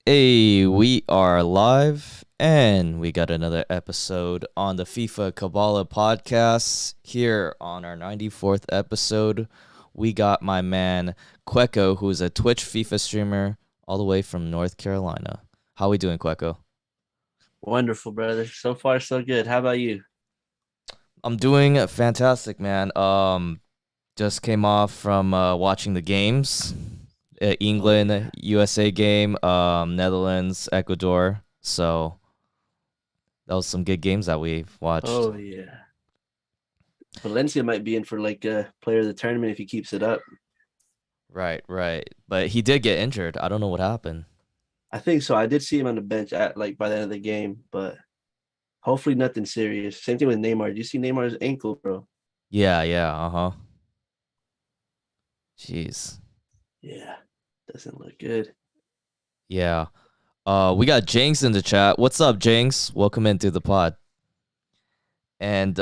Hey, we are live and we got another episode on the FIFA Koballa podcast. Here on our 94th episode, we got my man Qweko, who's a Twitch FIFA streamer all the way from North Carolina. How we doing, Qweko? Wonderful, brother. So far, so good. How about you? I'm doing fantastic, man. Just came off from watching the games. Oh England yeah. USA game, Netherlands Ecuador. So that was some good games that we watched. Oh yeah. Valencia might be in for like a player of the tournament if he keeps it up. Right, right. But he did get injured. I don't know what happened. I think so. I did see him on the bench at like by the end of the game, but hopefully nothing serious. Same thing with Neymar. Do you see Neymar's ankle, bro? Yeah, yeah, uh-huh. Jeez. Yeah. Doesn't look good. Yeah. We got Jinx in the chat. What's up, Jinx? Welcome into the pod. And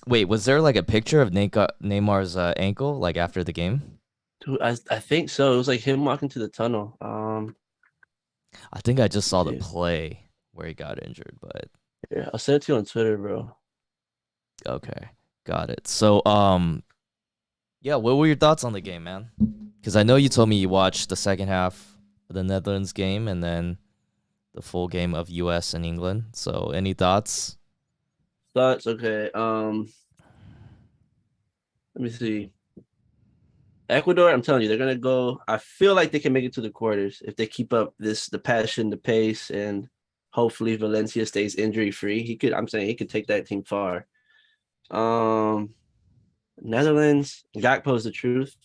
wait, was there like a picture of Neymar's ankle like after the game? Dude, I think so. It was like him walking to the tunnel. I think I just Let me saw the see. play where he got injured, but Yeah, I'll send it to you on Twitter, bro. okay. Got it. So, yeah, what were your thoughts on the game, man? Because I know you told me you watched the second half of the Netherlands game and then the full game of US and England. So, any thoughts? Thoughts? Okay. Let me see. Ecuador, I'm telling you, they're gonna go. I feel like they can make it to the quarters if they keep up the passion, the pace, and hopefully Valencia stays injury free. He could. I'm saying he could take that team far. Um, Netherlands, Gakpo's the truth.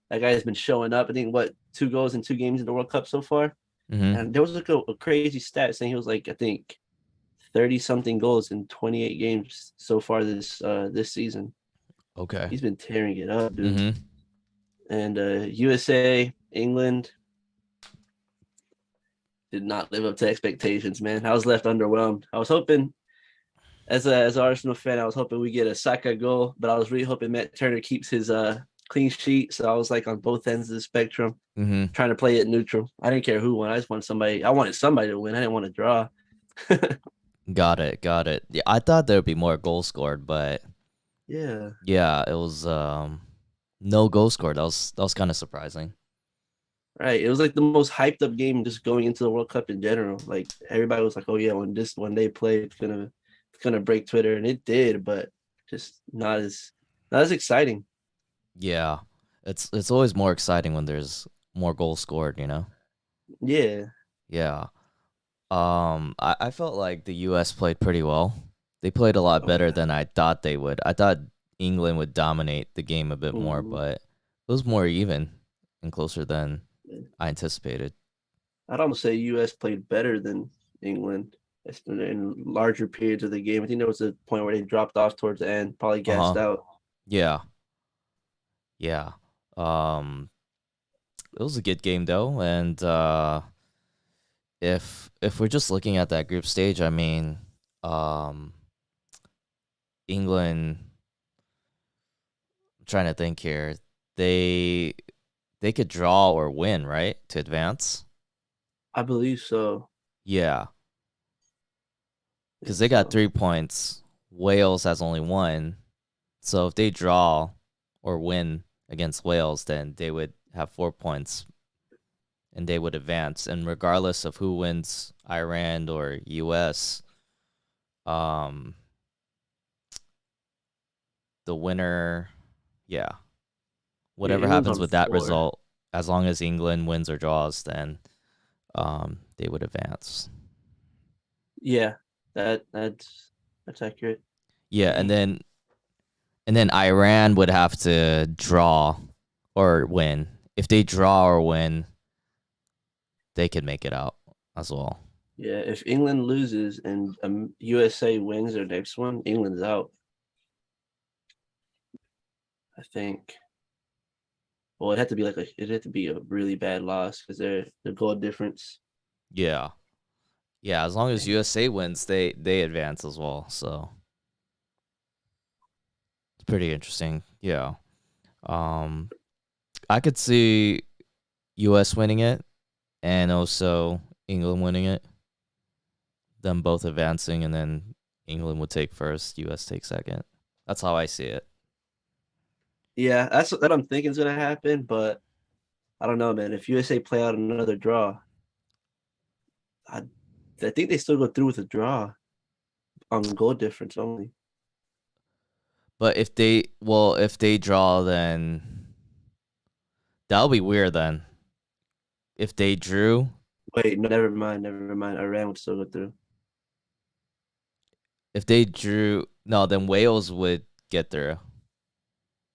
That guy has been showing up. I think what 2 goals in 2 games in the World Cup so far. Mm-hmm. And there was like a crazy stat saying he was like I think 30 something goals in 28 games so far this season. Okay. He's been tearing it up, dude. Mm-hmm. And USA, England, did not live up to expectations, man. I was left underwhelmed. I was hoping, as an Arsenal fan, I was hoping we get a Saka goal, but I was really hoping Matt Turner keeps his clean sheet. So I was like on both ends of the spectrum, Mm-hmm. trying to play it neutral. I didn't care who won. I just wanted somebody. I wanted somebody to win. I didn't want to draw. Got it. Got it. Yeah, I thought there would be more goals scored, but Yeah, yeah, it was no goal scored. That was kind of surprising. right. It was like the most hyped up game just going into the World Cup in general. Like everybody was like, "Oh yeah, when they play, it's gonna break Twitter," and it did, but just not as exciting. Yeah. It's always more exciting when there's more goals scored, you know? Yeah. Yeah. I felt like the US played pretty well. They played a lot Oh better yeah. than I thought they would. I thought England would dominate the game a bit more, Mhm. but it was more even and closer than I anticipated. I'd almost say U.S. played better than England in larger periods of the game. I think there was a point where they dropped off towards the end, probably gassed Uh-huh. out. Yeah. Yeah. Um, it was a good game though, and if we're just looking at that group stage, I mean, um, England. I'm trying to think here. They they could draw or win, right, to advance. I believe so. Yeah, I because think they got so. 3 points. Wales has only one. So if they draw or win against Wales, then they would have 4 points and they would advance. And regardless of who wins, Iran or US, um, the winner, yeah, Yeah, whatever England's happens on with that 4. result, as long as England wins or draws, then they would advance. Yeah, that's accurate. Yeah, and Dang. then Iran would have to draw or win. If they draw or win, they could make it out as well. Yeah, if England loses and USA wins their next one, England's out. I think. Well, it had to be a really bad loss because their goal difference. Yeah. Yeah, as long as Dang. USA wins, they advance as well. So it's pretty interesting. Yeah. Um I could see US winning it. and also England winning it. Them both advancing, and then England would take first, US take second. That's how I see it. Yeah, that's what I'm thinking is gonna happen, but I don't know, man. If USA play out another draw, I I think they still go through with a draw on goal difference only. But if they draw, then that'll be weird. Then if they drew, Wait, no, never mind, never mind. Iran would still go through. if they drew, no, then Wales would get through.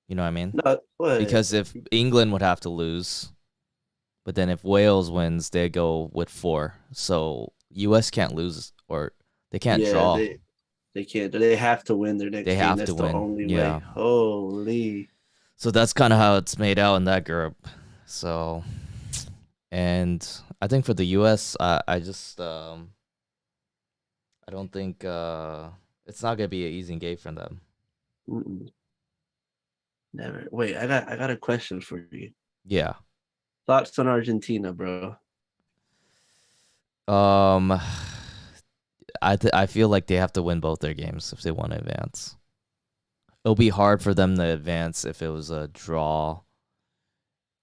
You know what I mean? No, what? Because if England would have to lose, but then if Wales wins, they go with 4. So US can't lose, or they can't Yeah, draw. they can't. They have to win their They next game. have to That's the win. only way. Yeah. Holy. So that's kind of how it's made out in that group. So, and I think for the US, I just I don't think it's not gonna be an easy game for them. Mm-mm. Never. Wait, I got a question for you. Yeah. Thoughts on Argentina, bro? Um, I feel like they have to win both their games if they want to advance. It'll be hard for them to advance if it was a draw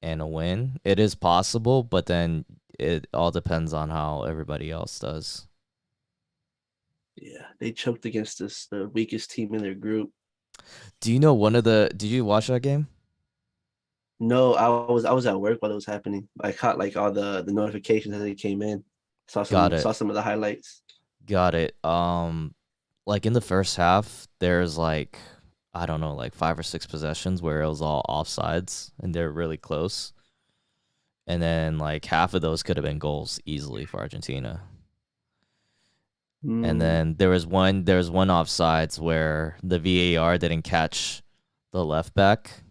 and a win. It is possible, but then it all depends on how everybody else does. Yeah, they choked against the weakest team in their group. Do you know one of the? Did you watch that game? No, I was at work while it was happening. I caught like all the notifications as they came in. Saw Got some it. saw some of the highlights. Got it. Like in the first half, there's like I don't know, like 5 or 6 possessions where it was all offsides and they're really close. And then like half of those could have been goals easily for Argentina. And Mm, then there was one offsides where the VAR didn't catch the left back.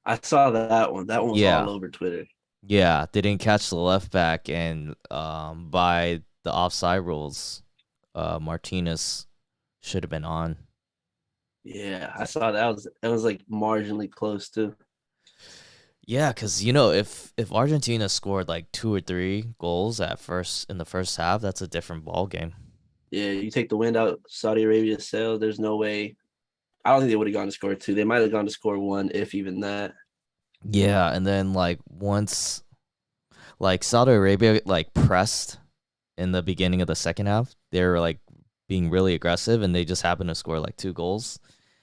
I saw that one. That one was all Yeah. over Twitter. Yeah, they didn't catch the left back, and by the offside rules, Martinez should have been on. Yeah, I saw that was like marginally close too. Yeah, because if Argentina scored like 2 or 3 goals at first in the first half, that's a different ball game. Yeah, you take the wind out Saudi Arabia's sail. There's no way. I don't think they would have gone to score two. They might have gone to score one, if even that. Yeah, and then like once like Saudi Arabia like pressed in the beginning of the second half, they were like being really aggressive, and they just happened to score like 2 goals,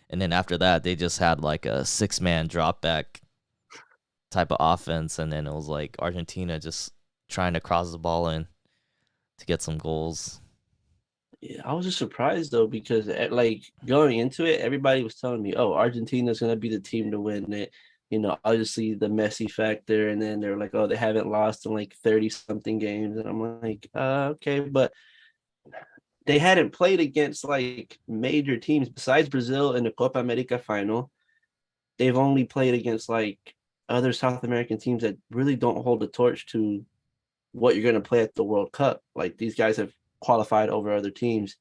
and then after that, they just had like a 6-man drop back type of offense, and then it was like Argentina just trying to cross the ball in to get some goals. Yeah, I was just surprised though because like going into it, everybody was telling me, "Oh, Argentina's gonna be the team to win it." Obviously the Messi factor, and then they're like, "Oh, they haven't lost in like 30 something games," and I'm like, okay," but they hadn't played against like major teams besides Brazil in the Copa America final. They've only played against like other South American teams that really don't hold the torch to what you're going to play at the World Cup. Like these guys have qualified over other teams,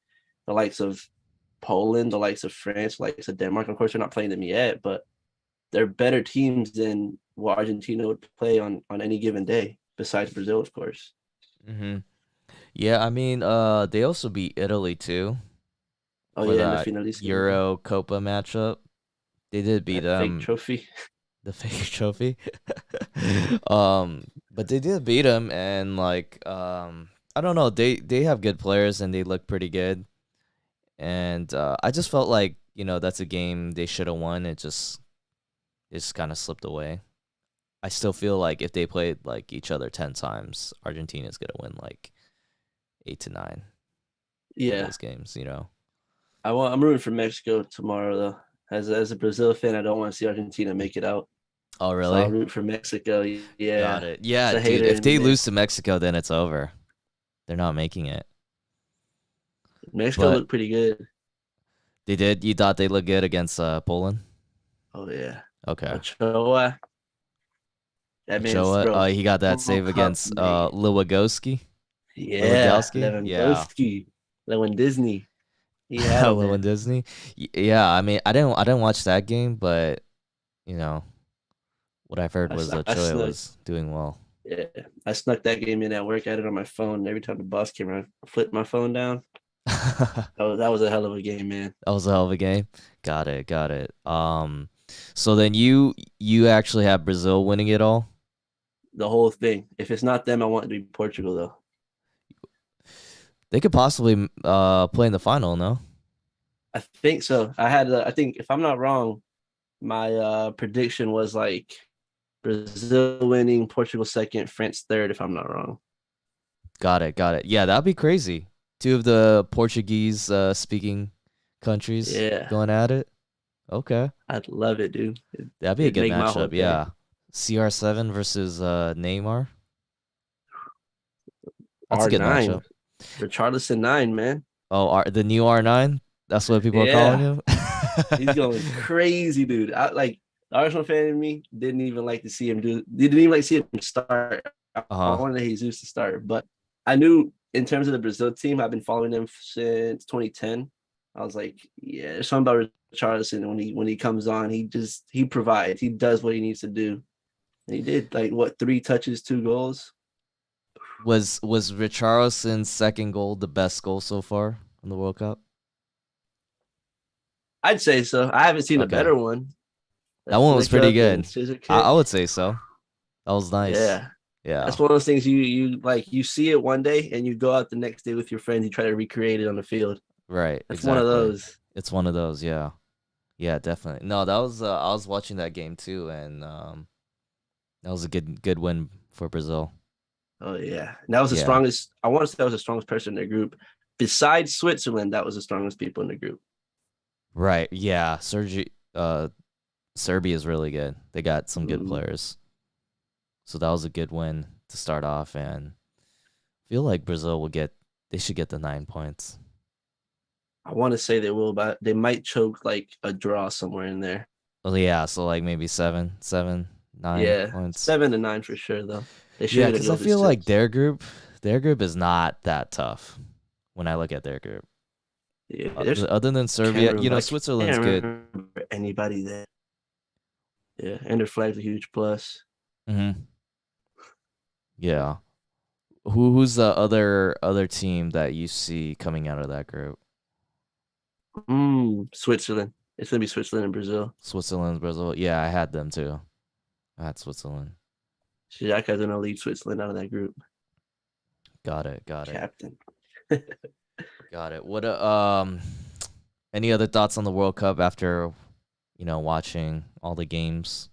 the likes of Poland, the likes of France, the likes of Denmark. Of course, they're not playing them yet, but they're better teams than what Argentina would play on any given day, besides Brazil, of course. Hmm. Yeah, I mean, they also beat Italy too Oh for yeah, in the that finalissimo, Euro Copa matchup. They did beat that fake them, trophy. the fake trophy. But they did beat them, and like, I don't know, they have good players and they look pretty good. And I just felt like that's a game they should have won. It just kind of slipped away. I still feel like if they played like each other 10 times, Argentina's gonna win like 8 to 9 of Yeah, those games. I'm rooting for Mexico tomorrow though. As a Brazil fan, I don't want to see Argentina make it out. Oh, So I'll really? root for Mexico. Got Yeah. it. It's Yeah, a dude. hater If in they me. lose to Mexico, then it's over. They're not making it. Mexico But looked pretty good. they did. You thought they looked good against Poland? Oh yeah. Okay. Ochoa. That man's Ochoa. bro. He got that World save Cup against man. Lewandowski. Yeah. Lewandowski. Yeah. Lewandowski. Lewin Disney. He had him, man. Lewandowski. Yeah. I mean, I didn't watch that game, but you know what I've heard I, was snuck- I Ochoa snuck was doing well. Yeah, I snuck that game in at work. I had it on my phone. Every time the boss came around, I flipped my phone down. That That was a hell of a game, man. was a hell of a game. Got it, got it. So then you actually have Brazil winning it all? The whole thing. If it's not them, I want it to be Portugal though. They could possibly play in the final, no? I think so. I think if I'm not wrong, my prediction was like Brazil winning, Portugal second, France third. If I'm not wrong. Got it, got it. Yeah, that'd be crazy. Two of the Portuguese speaking countries Yeah, going at it. Okay. I'd love it, dude. That'd be a It'd good make my whole matchup, day. yeah. CR7 versus Neymar. That's a good R9, matchup. Richarlison 9, man. Oh, the new R9? That's what people are calling Yeah, him? he's going crazy, dude. I like the Arsenal fan in me didn't even like to see him do. Didn't even like to see him start. I Uh-huh. wanted Jesus to start, but I knew in terms of the Brazil team, I've been following them since 2010. I was like, yeah, there's something about Richarlison when he comes on, he provides, he does what he needs to do. And he did like what 3 touches, 2 goals. Was Richarlison's second goal the best goal so far in the World Cup? I'd say so. I haven't seen a Okay. better one. That That one was flick pretty up good. and scissor I kick. would say so. That was nice. Yeah. Yeah. That's one of those things you like you see it one day and you go out the next day with your friends, you try to recreate it on the field. Right, That's one of exactly. those. It's one of those, yeah. Yeah, definitely. No, that was I was watching that game too, and that was a good win for Brazil. Oh yeah. And that was the Yeah. strongest. I want to say that was the strongest person in their group. Besides Switzerland, that was the strongest people in the group. Right. Yeah. Serbia is really good. They got some good Mm, players. So that was a good win to start off, and I feel like Brazil will get they should get the 9 points. I want to say they will, but they might choke like a draw somewhere in there. Oh yeah, so like maybe seven, nine Yeah. points. 7 to 9 for sure though. They Yeah, should get a because I go to feel like 6. their group is not that tough when I look at their group. Yeah. Other than Can't Serbia, remember. I Switzerland's can't good. remember anybody there. Yeah. And their flag's a huge plus. Hmm. Yeah. Who's the other team that you see coming out of that group? Switzerland. It's gonna be Switzerland and Brazil. Switzerland, Brazil. Yeah, I had them too. I had Switzerland. Shijaka's gonna lead Switzerland out of that group. Got it. Got it. Captain. Got it. What any other thoughts on the World Cup after watching all the games?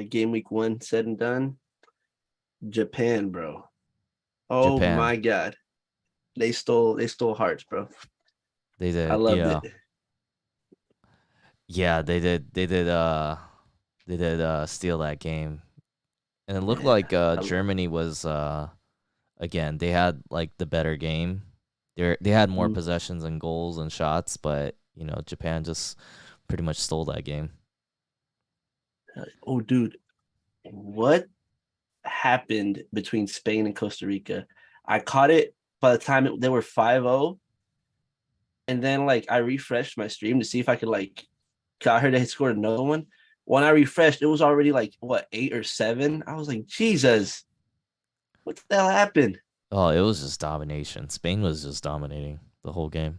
Game week 1 said and done. Japan, bro. Oh Japan. my god. They stole hearts, bro. They I did. loved Yeah. it. Yeah, they did. They did steal that game. And it looked Yeah. like Germany was again, they had like the better game. They had more Mm. possessions and goals and shots, but Japan just pretty much stole that game. Oh, dude. What happened between Spain and Costa Rica? I caught it by the time they were 5-0. And then like I refreshed my stream to see if I could like I heard they had scored another one. When I refreshed, it was already like what 8 or 7. I was like, Jesus, what the hell happened? Oh, it was just domination. Spain was just dominating the whole game.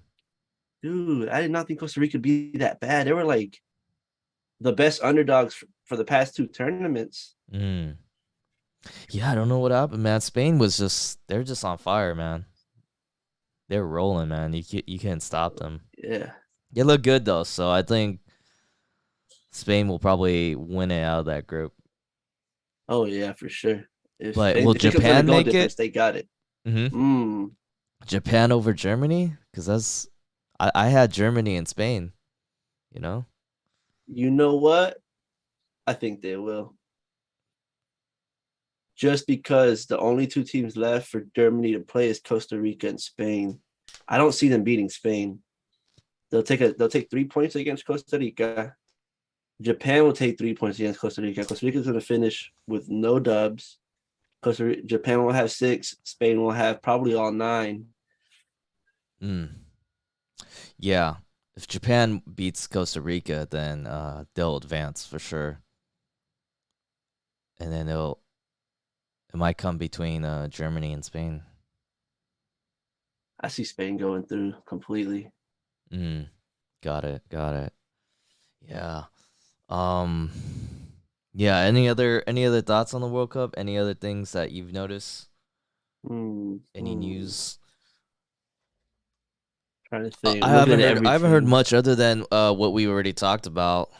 Dude, I did not think Costa Rica would be that bad. They were like the best underdogs for the past 2 tournaments. Mm. Yeah, I don't know what happened, man. Spain was they're just on fire, man. They're rolling, man. You can't stop them. Yeah. They look good though, so I think Spain will probably win it out of that group. Oh yeah, for sure. But will If it comes down to Japan goal make it? difference, they got it. Hmm. Mm. Japan over Germany? Because I had Germany and Spain. You know? You know what? I think they will. Just because the only 2 teams left for Germany to play is Costa Rica and Spain. I don't see them beating Spain. They'll take 3 points against Costa Rica. Japan will take 3 points against Costa Rica. Costa Rica is going to finish with no dubs. Japan will have 6. Spain will have probably all 9. Mm. Yeah. If Japan beats Costa Rica, then they'll advance for sure, and then It might come between Germany and Spain. I see Spain going through completely. Mm, got it. Got it. Yeah. Um. Yeah. Any other thoughts on the World Cup? Any other things that you've noticed? Hmm. Any news? Trying to think. I I'm looking haven't at heard. I haven't heard everything. much other than what we already talked about.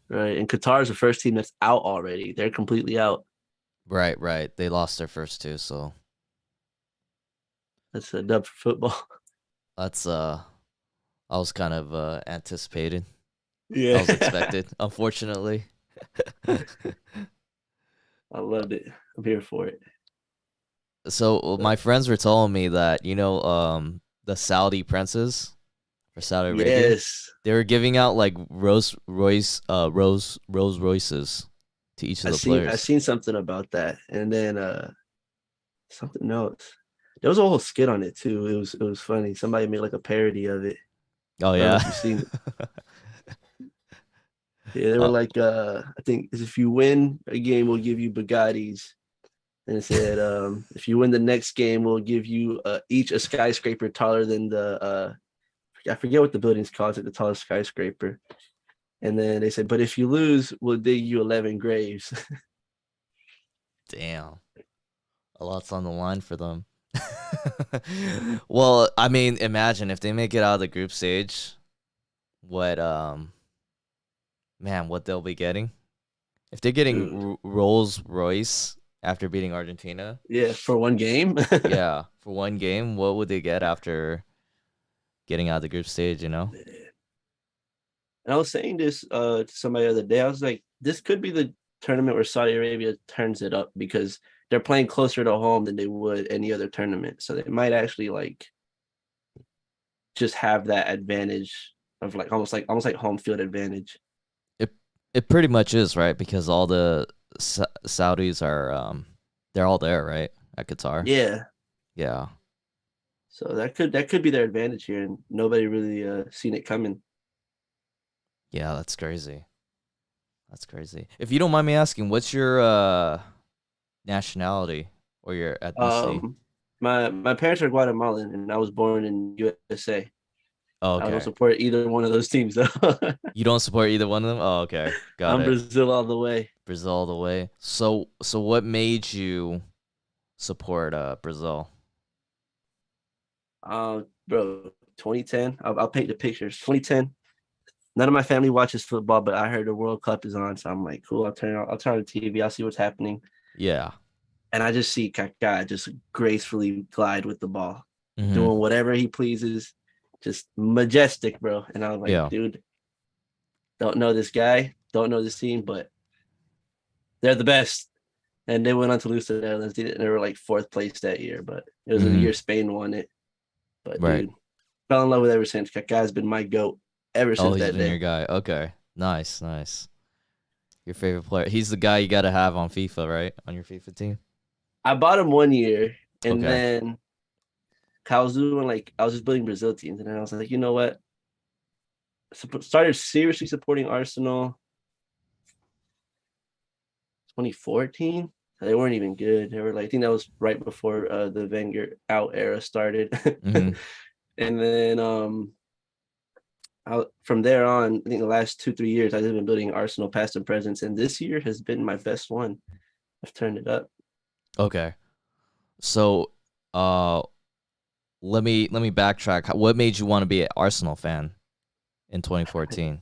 Right. And Qatar is the first team that's out already. They're completely out. Right. Right. They lost their first two, so That's a dub for football. that's I was kind of anticipated. That Yeah. was expected. Unfortunately. I loved it. I'm here for it. So my friends were telling me that the Saudi princes for Saudi Arabia, Yes. they were giving out like Rolls Royces to each of the I players. seen something about that. And then something else. There was a whole skit on it too. It was funny. Somebody made like a parody of it. Oh I don't know yeah. if you've seen it. Yeah, they were uh, like I think if you win a game we'll give you Bugattis. And it said, if you win the next game, we'll give you each a skyscraper taller than the I forget what the building's called, it's like the tallest skyscraper. And then they said, but if you lose, we'll dig you 11 graves. Damn. A lot's on the line for them. Well, I mean, imagine if they make it out of the group stage, what man, what they'll be getting. If they're getting Dude. Rolls Royce after beating Argentina, Yeah, for one game. yeah, for one game, what would they get after getting out of the group stage, you know? And I was saying this to somebody the other day. I was like, this could be the tournament where Saudi Arabia turns it up because they're playing closer to home than they would any other tournament. So they might actually like just have that advantage of like almost like home field advantage. It it pretty much is, right? Because all the Saudis are they're all there, right? At Qatar. Yeah. Yeah. So that could be their advantage here, and nobody really seen it coming. Yeah, that's crazy. That's crazy. If you don't mind me asking, what's your nationality or your ethnicity? Um, my parents are Guatemalan, and I was born in USA. Oh, I don't okay. support either one of those teams though. You don't support either one of them? Oh, okay. Got I'm it. Brazil all the way. Brazil all the way. So what made you support Brazil? Bro, 2010. I'll paint the pictures. 2010. None of my family watches football, but I heard the World Cup is on, so I'm like, cool. I'll turn on the TV. I'll see what's happening, Yeah. and I just see Kaká just gracefully glide with the ball, Mhm. doing whatever he pleases, just majestic, bro. And I was like, Yeah. dude, don't know this guy, don't know this team, but they're the best. And they went on to lose to the Netherlands. They were like fourth place that year, but it was the Mhm. year Spain won it. But Right. dude, fell in love with it ever since. Kaká's been my goat ever Oh, since he's that been your day. guy. Okay. Nice, nice. Your favorite player. He's the guy you got to have on FIFA, right? On your FIFA team? I bought him 1 year, and Okay. then I was doing like I was just building Brazil teams, and then I was like, you know what? Started seriously supporting Arsenal 2014. They weren't even good. They were like, I think that was right before the Wenger out era started. Mhm. And then from there on, I think the last 2 3 years I've been building Arsenal past and present, and this year has been my best one. I've turned it up. Okay. So, uh let me backtrack. What made you want to be an Arsenal fan in 2014?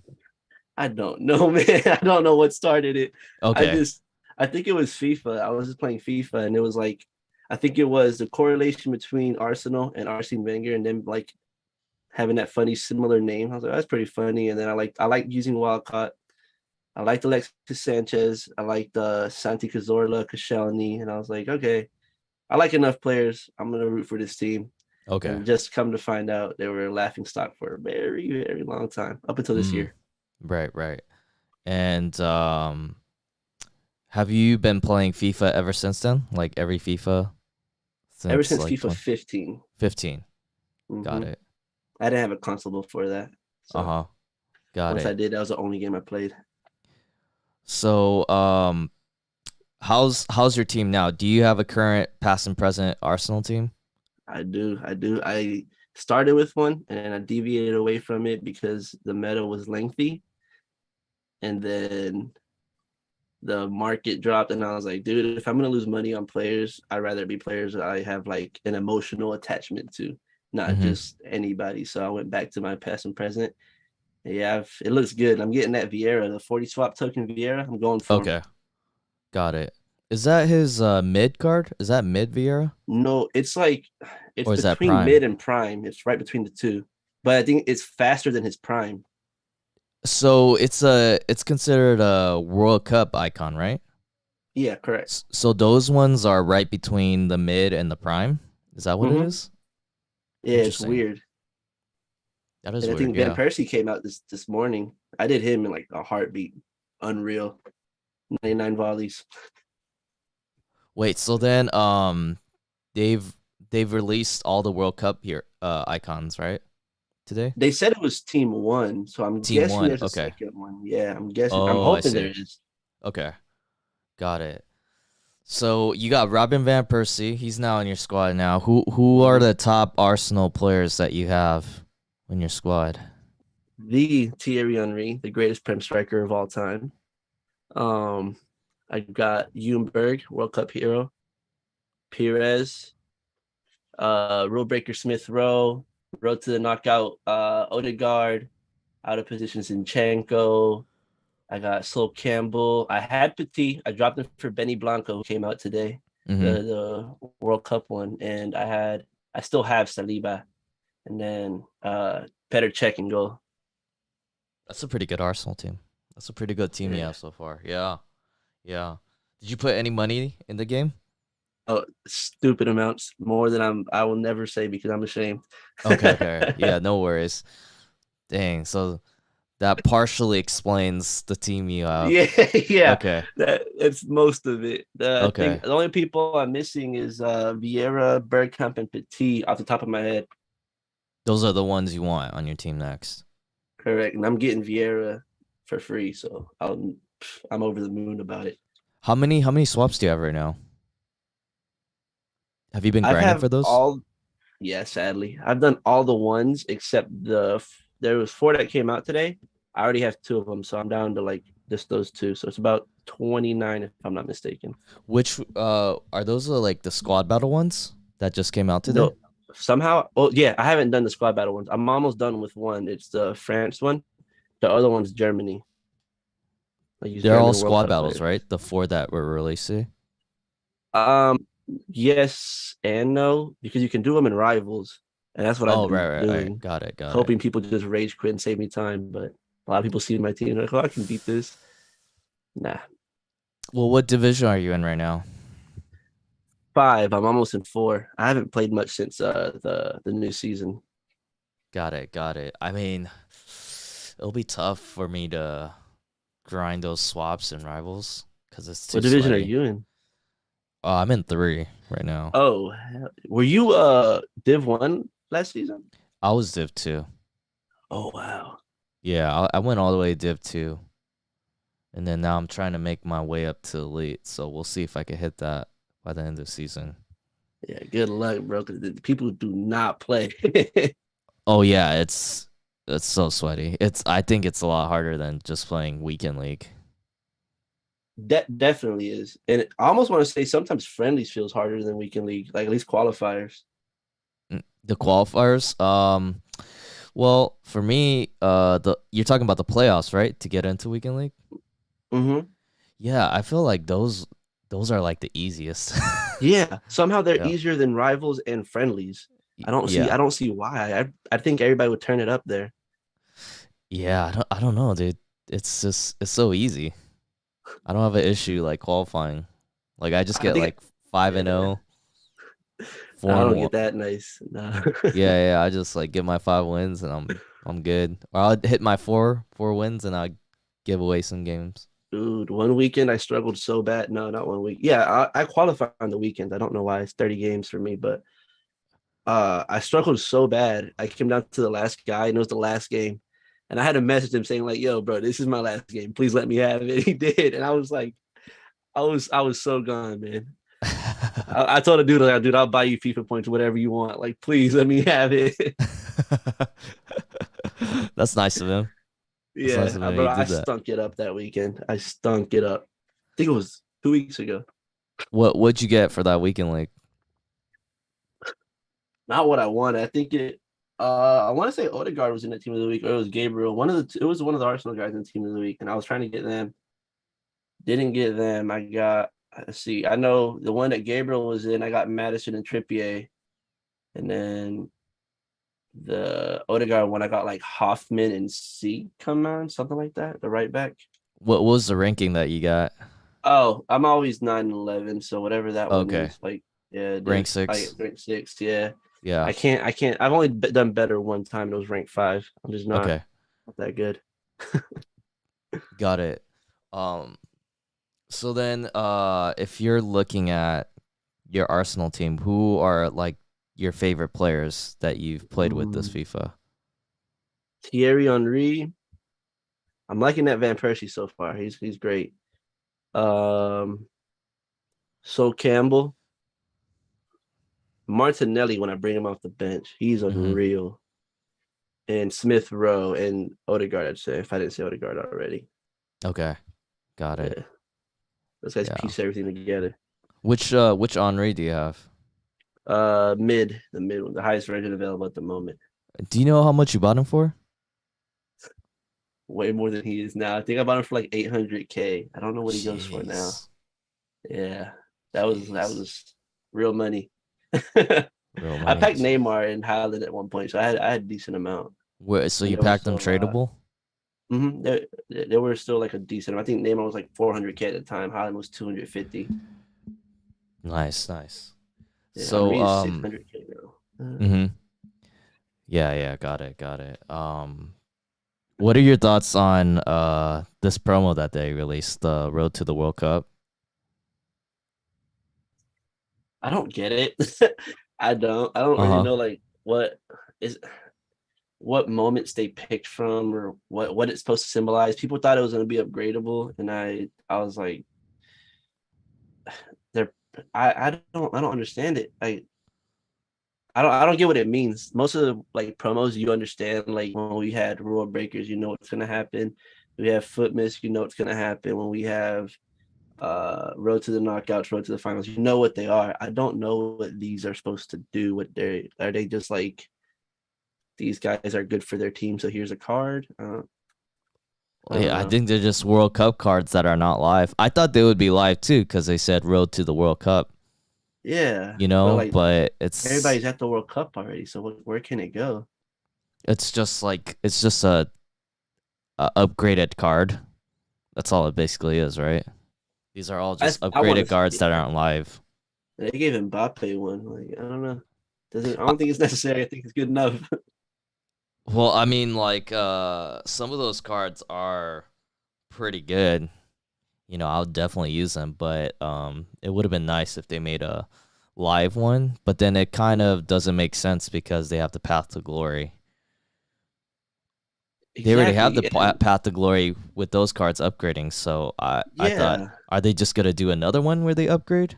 I don't know, man. I don't know what started it. I Okay. just I think it was FIFA. I was just playing FIFA, and it was like I think it was the correlation between Arsenal and Arsene Wenger, and then like having that funny similar name. I was like, that's pretty funny. And then I like using Wildcott. I liked Alexis Sanchez. I liked Santi Cazorla, Koscielny, and I was like, okay, I like enough players. I'm gonna root for this team. Okay. And just come to find out, they were a laughing stock for a very, very long time up until this Mm. year. Right, right. And have you been playing FIFA ever since then? Like every FIFA Ever since since like FIFA 15. 2015? Got Hmm. it. I didn't have a console before that, so Uh-huh. Got once I it. did, that was the only game I played. So, How's your team now? Do you have a current past and present Arsenal team? I do. I do. I started with one and then I deviated away from it because the meta was lengthy. And then the market dropped and I was like, dude, if I'm gonna lose money on players, I'd rather it be players that I have like an emotional attachment to, not Hmm. just anybody. So I went back to my past and present. Yeah, it looks good. I'm getting that Vieira, the 40 swap token Vieira. I'm going for him. Okay, got it. Is that his mid card? Is that mid Vieira No, it's like it's or is that between prime? mid and prime. It's right between the two. But I think it's faster than his prime. So it's considered a World Cup icon, right? Yeah, correct. So those ones are right between the mid and the prime. Is that what it Mm-hmm. is? Yeah, it's Interesting. weird. That is And I weird. think Van Yeah. Persie came out this morning. I did him in like a heartbeat. Unreal. 99 volleys. Wait. So then, they've they've released all the World Cup here icons, right? Today. They said it was team one, so I'm Team guessing one. there's a Okay. second one. Yeah, I'm guessing. I'm Oh, I hoping there see. is. Okay. Got it. So you got Robin van Persie. He's now in your squad now. Who are Mhm. the top Arsenal players that you have in your squad? The Thierry Henry, the greatest Prem striker of all time. Um, I got Ljungberg, World Cup hero. Perez, Rule Breaker Smith Rowe, road to the knockout, Odegaard, out of position Zinchenko. I got Sol Campbell. I had Petit. I dropped him for Benny Blanco, who came out today, Hmm. the World Cup one. And I still have Saliba. And then Petr Cech and goal. That's a pretty good Arsenal team. That's a pretty good team you Yeah. have so far. Yeah. Yeah. Did you put any money in the game? Oh, stupid amounts, more than I will never say because I'm ashamed. Okay, okay. Yeah, no worries. Dang. So that partially explains the team you have. Yeah, yeah, Okay. that's most of it. I Okay. think the only people I'm missing is Vieira, Bergkamp, and Petit off the top of my head. Those are the ones you want on your team next. Correct, and I'm getting Vieira for free, so I'm over the moon about it. How many swaps do you have right now? Have you been I've grinding have for those? all, yeah, sadly, I've done all the ones except there was four that came out today. I already have two of them, so I'm down to like just those two. So it's about 29 if I'm not mistaken. Which are those like the squad battle ones that just came out today? No, somehow. Oh yeah, I haven't done the squad battle ones. I'm almost done with one. It's the France one. The other one's Germany. I use They're all German World squad Cup battles, players. right? The four that were released. Um, yes and no because you can do them in rivals, and that's what I've Oh, been right. doing, Got it, got it. hoping people just rage quit and save me time. But a lot of people see my team and they're like, "Oh, I can beat this." Nah, Well, what division are you in right now? five. I'm almost in four. I haven't played much since the new season. Got it, got it. I mean, it'll be tough for me to grind those swaps and rivals because it's too What division are sweaty. you in? Oh, I'm in three right now. Oh, were you Div One last season? I was Div 2. Oh wow. Yeah, I went all the way to Div 2. And then now I'm trying to make my way up to Elite. So we'll see if I can hit that by the end of the season. Yeah, good luck, bro. Because the people do not play. Oh yeah, it's so sweaty. I think it's a lot harder than just playing weekend league. That definitely is, and I almost want to say sometimes friendlies feels harder than weekend league, like at least qualifiers. The qualifiers, well, for me, the you're talking about the playoffs, right? To get into weekend league? Mm-hmm. Yeah, I feel like those are like the easiest. Yeah, somehow they're Yeah. easier than rivals and friendlies. I Yeah. don't see why. I think everybody would turn it up there. Yeah, I don't know, dude. It's so easy. I don't have an issue like qualifying. Like I just I get think, like 5 and yeah, 0, I 4 and don't 1. get that nice. No. Yeah, I just like get my 5 wins and I'm good. Or I'll hit my four wins and I'll give away some games. Dude, one weekend I struggled so bad. No, not one week. Yeah, I qualify on the weekend. I don't know why it's 30 games for me, but I struggled so bad. I came down to the last guy, and it was the last game. And I had to message him saying, like, yo, bro, this is my last game. Please let me have it. He did. And I was like, I was so gone, man. I told the dude, like, dude, I'll buy you FIFA points, whatever you want. Like, please let me have it. That's nice of him. That's nice Yeah, of him. bro, He I did that. stunk it up that weekend. I stunk it up. I think it was 2 weeks ago. What'd you get for that weekend league? Not what I wanted. I think it. I want to say Odegaard was in the team of the week, or it was Gabriel. It was one of the Arsenal guys in the team of the week, and I was trying to get them. Didn't get them. I got. Let's see. I know the one that Gabriel was in. I got Madison and Trippier, and then the Odegaard one. I got like Hoffman and C come on, something like that. The right back. What was the ranking that you got? Oh, I'm always 9-11, so whatever that one Okay, is, like, yeah, rank I 6. rank 6, yeah. Yeah. I can't. I've only done better one time. It was rank 5. I'm just Okay, not that good. got it. Um. So then, if you're looking at your Arsenal team, who are like your favorite players that you've played with this Mm, FIFA? Thierry Henry. I'm liking that Van Persie so far. He's great. Um, so Campbell, Martinelli. When I bring him off the bench, he's Mm-hmm. unreal. And Smith Rowe and Odegaard. I'd say if I didn't say Odegaard already. Okay, got it. Yeah, those guys Yeah. piece everything together. Which Henri do you have? The mid one, the highest version available at the moment. Do you know how much you bought him for? Way more than he is now. I think I bought him for like 800K. I don't know what he goes for now. Jeez, Yeah, that jeez, was real money. real I money. packed Neymar and Haaland at one point, so I had a decent amount, So and you they were packed them still tradable? they were still like a decent amount. I think Neymar was like 400K at the time. Haaland was 250. Nice, nice. Yeah, So Henry is 600K now. mhm. Yeah, yeah, got it, got it. What are your thoughts on this promo that they released, the Road to the World Cup? I don't get it. I don't. I don't really Uh-huh. know like is what moments they picked from or what it's supposed to symbolize. People thought it was going to be upgradable, and I was like, they're I don't understand it. I don't get what it means. Most of the like promos you understand, like when we had rule breakers, you know what's gonna happen. We have foot miss, you know what's gonna happen. When we have road to the knockouts, road to the finals, you know what they are. I don't know what these are supposed to do. What they are they just like these guys are good for their team, so here's a card. I don't Yeah, I know. think they're just World Cup cards that are not live. I thought they would be live too because they said Road to the World Cup, Yeah, you but know, like but everybody's at the World Cup already, so where can it go? it's just like it's just a upgraded card. That's all it basically is, right? These are all just I want to upgraded see cards that it. aren't live. They gave Mbappe one. Like I don't know. Doesn't I Uh, don't think it's necessary. I think it's good enough. Well, I mean, like some of those cards are pretty good. You know, I'll definitely use them, but it would have been nice if they made a live one. But then it kind of doesn't make sense because they have the Path to Glory. They already have the Exactly. And Path to Glory with those cards upgrading. So I thought, yeah. are they just gonna do another one where they upgrade?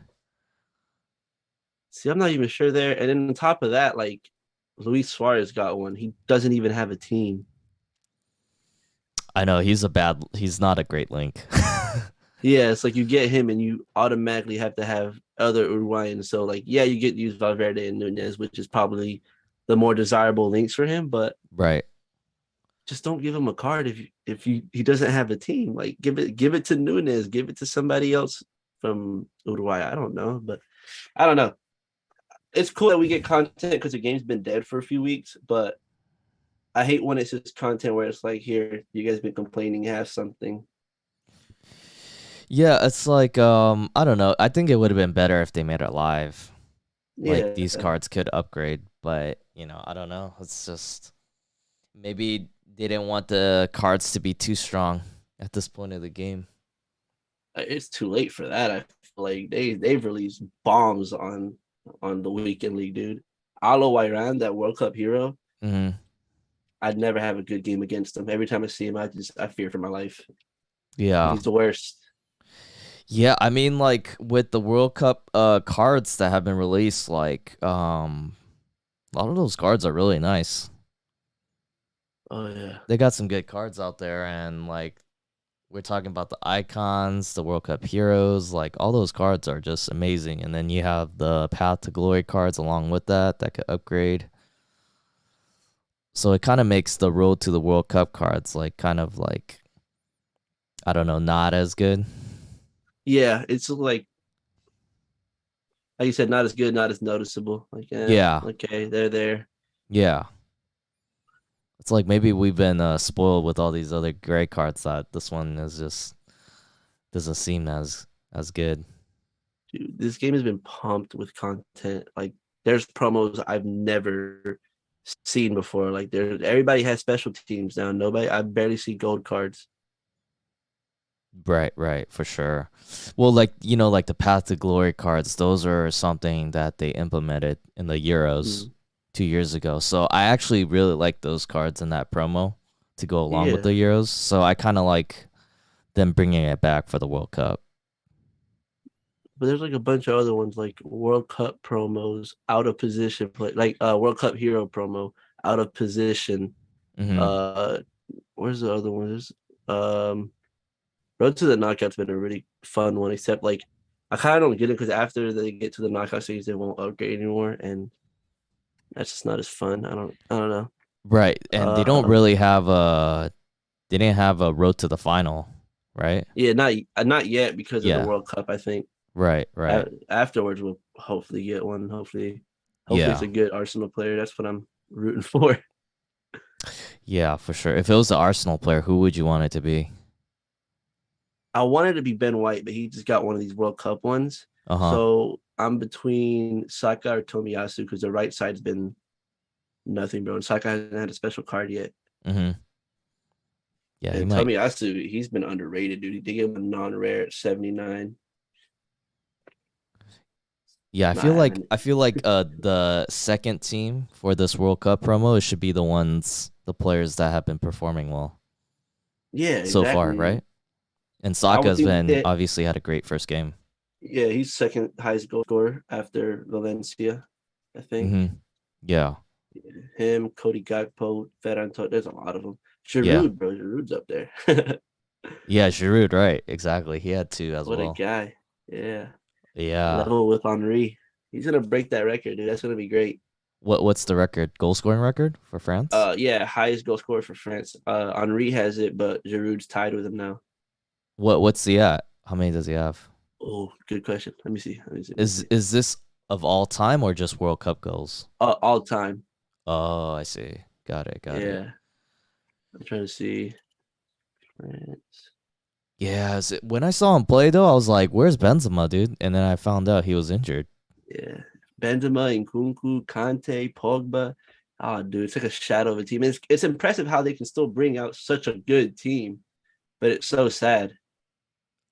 See, I'm not even sure there. And then on top of that, like Luis Suarez got one. He doesn't even have a team. I know he's not a great link. Yeah, it's like you get him and you automatically have to have other Uruguayans. So like, yeah, you get used Valverde and Nunez, which is probably the more desirable links for him, but Right. just don't give him a card if you he doesn't have a team. Like give it to Nunez, give it to somebody else from Uruguay. I don't know, but I don't know. It's cool that we get content because the game's been dead for a few weeks, but I hate when it's just content where it's like, here, you guys been complaining, you have something. Yeah, it's like I don't know. I think it would have been better if they made it live. Like these Yeah, cards could upgrade, but I don't know. It's just maybe they didn't want the cards to be too strong at this point of the game. it's too late for that. I feel like they've released bombs on the weekend league, dude. Alo Iran, that World Cup hero, Hmm. I'd never have a good game against him. Every time I see him, I fear for my life. Yeah. He's the worst. Yeah, I mean, like with the World Cup cards that have been released, like a lot of those cards are really nice. Oh yeah. They got some good cards out there, and like we're talking about the icons, the World Cup heroes, like all those cards are just amazing. And then you have the Path to Glory cards along with that could upgrade. So it kind of makes the road to the World Cup cards like kind of like I don't know, not as good. Yeah, it's like you said, not as good, not as noticeable. Like, Yeah, okay, they're there. yeah. It's like maybe we've been spoiled with all these other great cards that this one is just doesn't seem as good. Dude, this game has been pumped with content. Like, there's promos I've never seen before. Like, everybody has special teams now. Nobody, I barely see gold cards. Right, right, for sure. Well, like like the Path to Glory cards, those are something that they implemented in the Euros Mm. 2 years ago. So I actually really like those cards in that promo to go along with the Yeah, Euros. So I kind of like them bringing it back for the World Cup. but there's like a bunch of other ones, like World Cup promos, out of position play, like World Cup hero promo, out of position. Hmm. Uh, where's the other one? Road to the Knockout's been a really fun one, except like I kind of don't get it because after they get to the knockout stage, they won't upgrade anymore, and that's just not as fun. I don't know. Right, and they don't Uh, really have a they didn't have a road to the final, right? yeah, not yet because of the Yeah, World Cup. I think right, right. afterwards we'll hopefully get one. Hopefully it's Yeah, a good Arsenal player. That's what I'm rooting for. yeah, for sure. If it was the Arsenal player, who would you want it to be? I wanted to be Ben White, but he just got one of these World Cup ones. Uh huh. So I'm between Saka or Tomiyasu because the right side's been nothing, bro. And Saka hasn't had a special card yet. Hmm. Yeah, he And might. Tomiyasu, he's been underrated, dude. They gave him a non-rare at 79. Yeah, I feel Not like having it. I feel like the second team for this World Cup promo it should be the players that have been performing well Yeah, so far, exactly. right? And I would Saka's think been that, obviously had a great first game. yeah, he's second highest goal scorer after Valencia, I think. Hmm. Yeah, Him, Cody Gakpo, Ferran Torres, there's a lot of them. yeah, Giroud, bro, Giroud's up there. yeah. Giroud, right? Exactly. He had two as What a well. guy. Yeah. Yeah. Level with Henri. He's gonna break that record, dude. That's gonna be great. What's the record? Goal scoring record for France? Yeah, highest goal scorer for France. Henri has it, but Giroud's tied with him now. What's he at? How many does he have? Oh, good question. Let me see. Let me see. Let me Is see. is this of all time or just World Cup goals? All time. Oh, I see. Got it. Got it. Yeah. I'm trying to see. France. Yeah, when I saw him play though, I was like, "Where's Benzema, dude?" And then I found out he was injured. Yeah. Benzema, Nkunku, Kante, Pogba. Oh, dude, it's like a shadow of a team. It's impressive how they can still bring out such a good team, but it's so sad.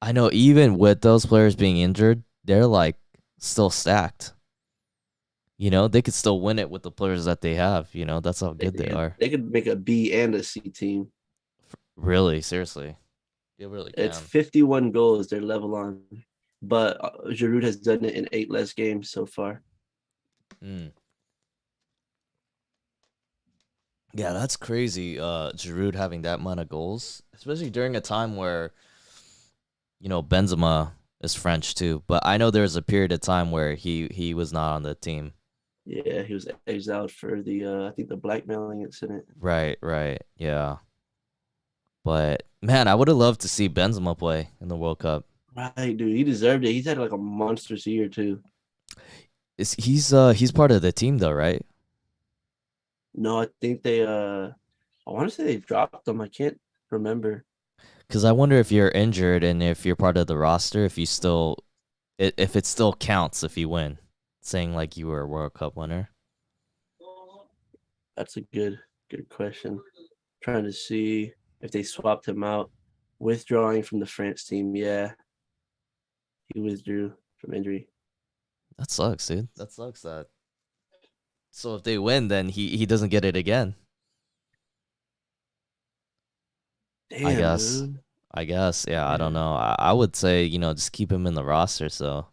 I know even with those players being injured, they're like still stacked. They could still win it with the players that they have. That's how They, good they they could are. they could make a B and a C team. Really, seriously, they really It's can. 51 goals they're level on, but Giroud has done it in 8 less games so far. Mm. Yeah, that's crazy. Giroud having that amount of goals, especially during a time where Benzema is French too. But I know there was a period of time where he was not on the team. Yeah, he was exiled for the I think the blackmailing incident. Right, right, yeah. But man, I would have loved to see Benzema play in the World Cup. Right, dude, he deserved it. He's had like a monstrous year too. He's part of the team though, right? No, I think I want to say they dropped him. I can't remember. Because I wonder if you're injured and if you're part of the roster, if it still counts if you win, saying like you were a World Cup winner. That's a good question. Trying to see if they swapped him out. Withdrawing from the France team. Yeah, he withdrew from injury. That sucks, dude. That sucks. So if they win, then he doesn't get it again. I Damn, guess. dude. I guess. Yeah, I don't Yeah. know. I would say, just keep him in the roster so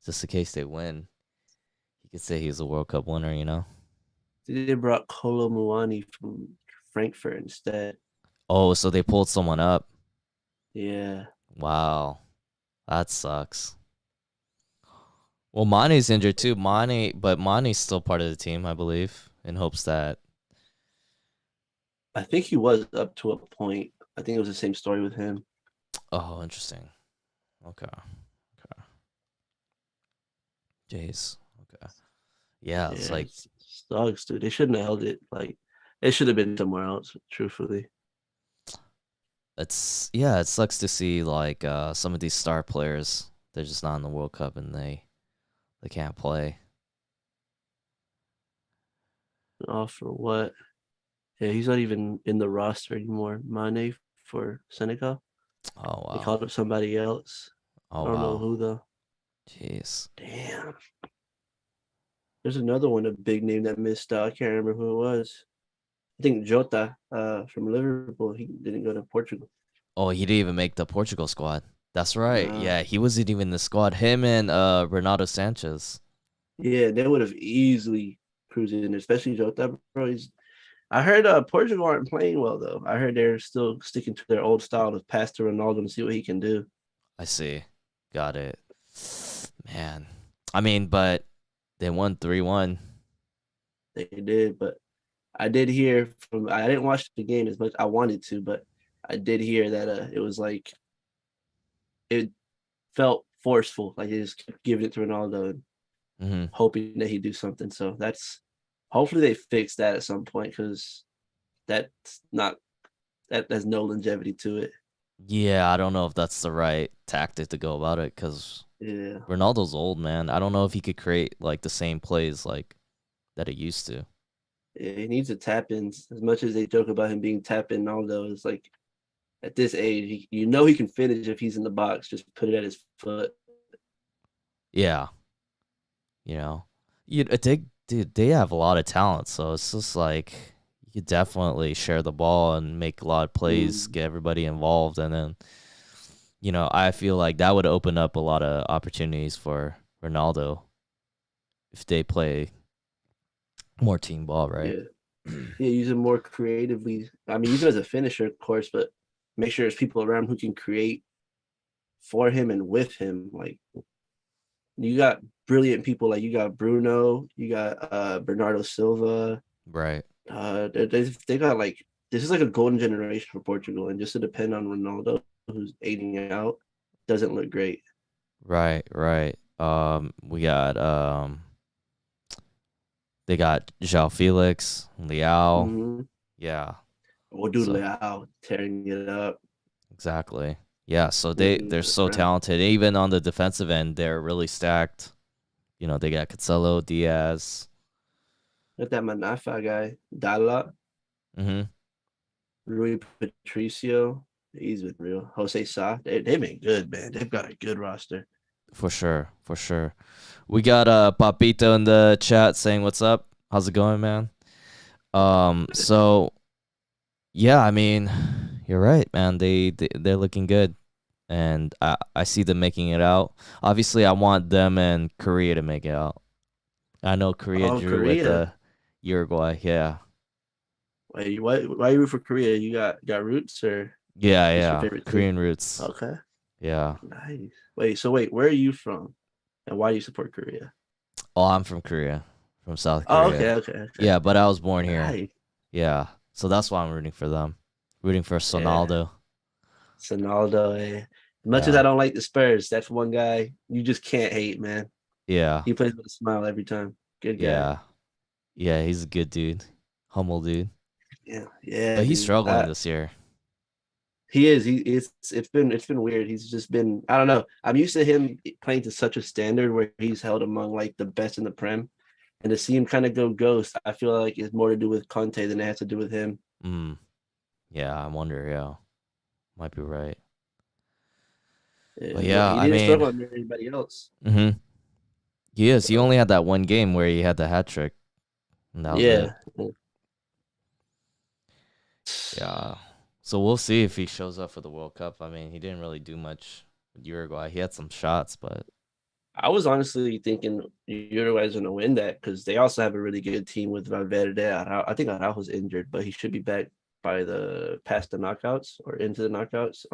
just in case they win, you could say he's a World Cup winner. They brought Kolo Muani from Frankfurt instead. Oh, so they pulled someone up. Yeah. Wow. That sucks. Well, Mane's injured too. But Mane's still part of the team, I believe, in hopes that. I think he was up to a point. I think it was the same story with him. Oh, interesting. Okay. Okay. Jeez. Okay. Yeah, it's Yeah, like it sucks, dude. They shouldn't have held it. Like, it should have been somewhere else, truthfully. it sucks to see like some of these star players, they're just not in the World Cup and they can't play. Oh, for what? Yeah, he's not even in the roster anymore. Mane for Senegal. Oh They wow. called up somebody else. Oh I don't know wow. who though. Jeez. Damn. There's another one, a big name that missed out. I can't remember who it was. I think Jota, from Liverpool. He didn't go to Portugal. Oh, he didn't even make the Portugal squad. That's right. Nah. Yeah, he wasn't even in the squad. Him and Renato Sanchez. Yeah, they would have easily cruised in, especially Jota, bro. I heard Portugal aren't playing well though. I heard they're still sticking to their old style of pass to Ronaldo and see what he can do. I see. Got it. Man. I mean, but they won 3-1. They did, but I did hear from I didn't watch the game as much I wanted to, but I did hear that it was like it felt forceful, like they just kept giving it to Ronaldo and Mhm. hoping that he'd do something. So that's hopefully they fix that at some point because that's not that has no longevity to it. Yeah, I don't know if that's the right tactic to go about it cuz Yeah. Ronaldo's old, man. I don't know if he could create like the same plays like that he used to. Yeah, he needs to tap in as much as they joke about him being tap in Ronaldo. It's like at this age, you know he can finish if he's in the box. Just put it at his foot. Yeah, you know. They have a lot of talent, so it's just like you could definitely share the ball and make a lot of plays, Mm, get everybody involved, and then I feel like that would open up a lot of opportunities for Ronaldo if they play more team ball, right? yeah, yeah. Use him more creatively. I mean, use him as a finisher, of course, but make sure there's people around who can create for him and with him. Like you got brilliant people, like you got Bruno, you got Bernardo Silva. Right, They got like this is like a golden generation for Portugal, and just to depend on Ronaldo, who's aging out, doesn't look great. right. We got they got João Felix, Leao. Mm-hmm. Yeah, Odud so Leal tearing it up. exactly. Yeah, so Making they're the so prem. talented. Even on the defensive end, they're really stacked. They got Cancelo, Diaz. Got that Manafa guy, Dalla, Hmm. Rui Patricio. He's been real. Jose Sa. They've been good, man. They've got a good roster. For sure, for sure. We got Papito in the chat saying what's up. How's it going, man? So yeah, I mean, you're right, man. They're looking good, and I see them making it out. Obviously, I want them and Korea to make it out. I know Korea Oh, drew with Korea. Uruguay. Yeah, Why you root for Korea? You got roots or yeah, just your yeah. favorite team? Korean roots. Okay. Yeah. Nice. Wait, where are you from? And why do you support Korea? Oh, I'm from Korea, from South Oh, Korea. okay. Yeah, but I was born here. Nice. Yeah, so that's why I'm rooting for them. Rooting for Yeah. Sonaldo. Sonaldo. As much as I Yeah, don't like the Spurs, that's one guy you just can't hate, man. yeah, He plays with a smile every time. Good guy. yeah, yeah. He's a good dude, humble dude. Yeah, But he's dude. struggling this year. He is. It's been weird. He's just been. I don't know. I'm used to him playing to such a standard where he's held among like the best in the Prem, and to see him kind of go ghost, I feel like it's more to do with Conte than it has to do with him. Mm, yeah, I wonder. Yeah, might be right. But But yeah, he I didn't mean, struggle under anybody else. he is. He So only had that one game where he had the hat trick, and that was it. yeah, Yeah. So we'll see if he shows up for the World Cup. I mean, he didn't really do much with Uruguay. He had some shots, but I was honestly thinking Uruguay's going to win that because they also have a really good team with Valverde. I think Araujo's injured, but he should be back by the past the knockouts or into the knockouts.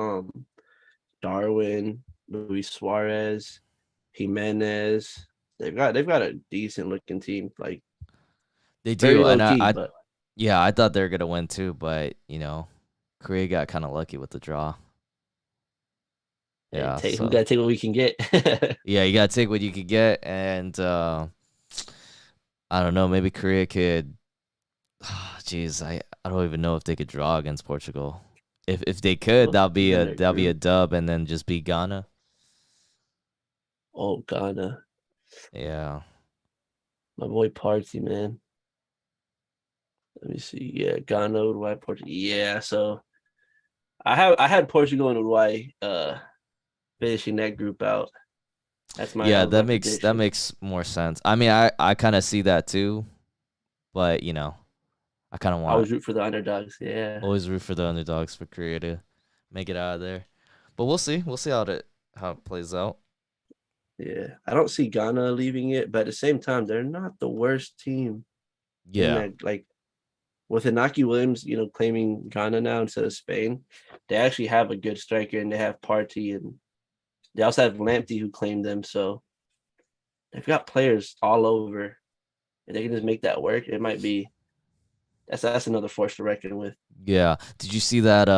Darwin, Luis Suarez, Jimenez. They've got a decent looking team, like they very do. low And key, but yeah, I thought they were gonna win too, but Korea got kind of lucky with the draw. hey, Yeah, we so gotta take what we can get. yeah, you gotta take what you could get, and I don't know, maybe Korea could. Jeez, I don't even know if they could draw against Portugal. If they could, Well, they're in their that'll be a group. dub, and then just beat Ghana. Oh, Ghana, Yeah, my boy Party, man. Let me see. Yeah, Ghana, Uruguay, Portugal. Yeah, so I had Portugal and Uruguay finishing that group out. yeah, That was my that prediction. makes more sense. I mean, I kind of see that too, but I kind of I want was root for the underdogs. Yeah, always root for the underdogs for Korea to make it out of there. But we'll see. We'll see how it plays out. yeah. I don't see Ghana leaving it, but at the same time, they're not the worst team in Yeah. that. Like with Inaki Williams, claiming Ghana now instead of Spain, they actually have a good striker and they have Party and they also have Lamptey who claimed them. So they've got players all over. If they can just make that work, it might be that's another force to reckon with. Yeah. Did you see that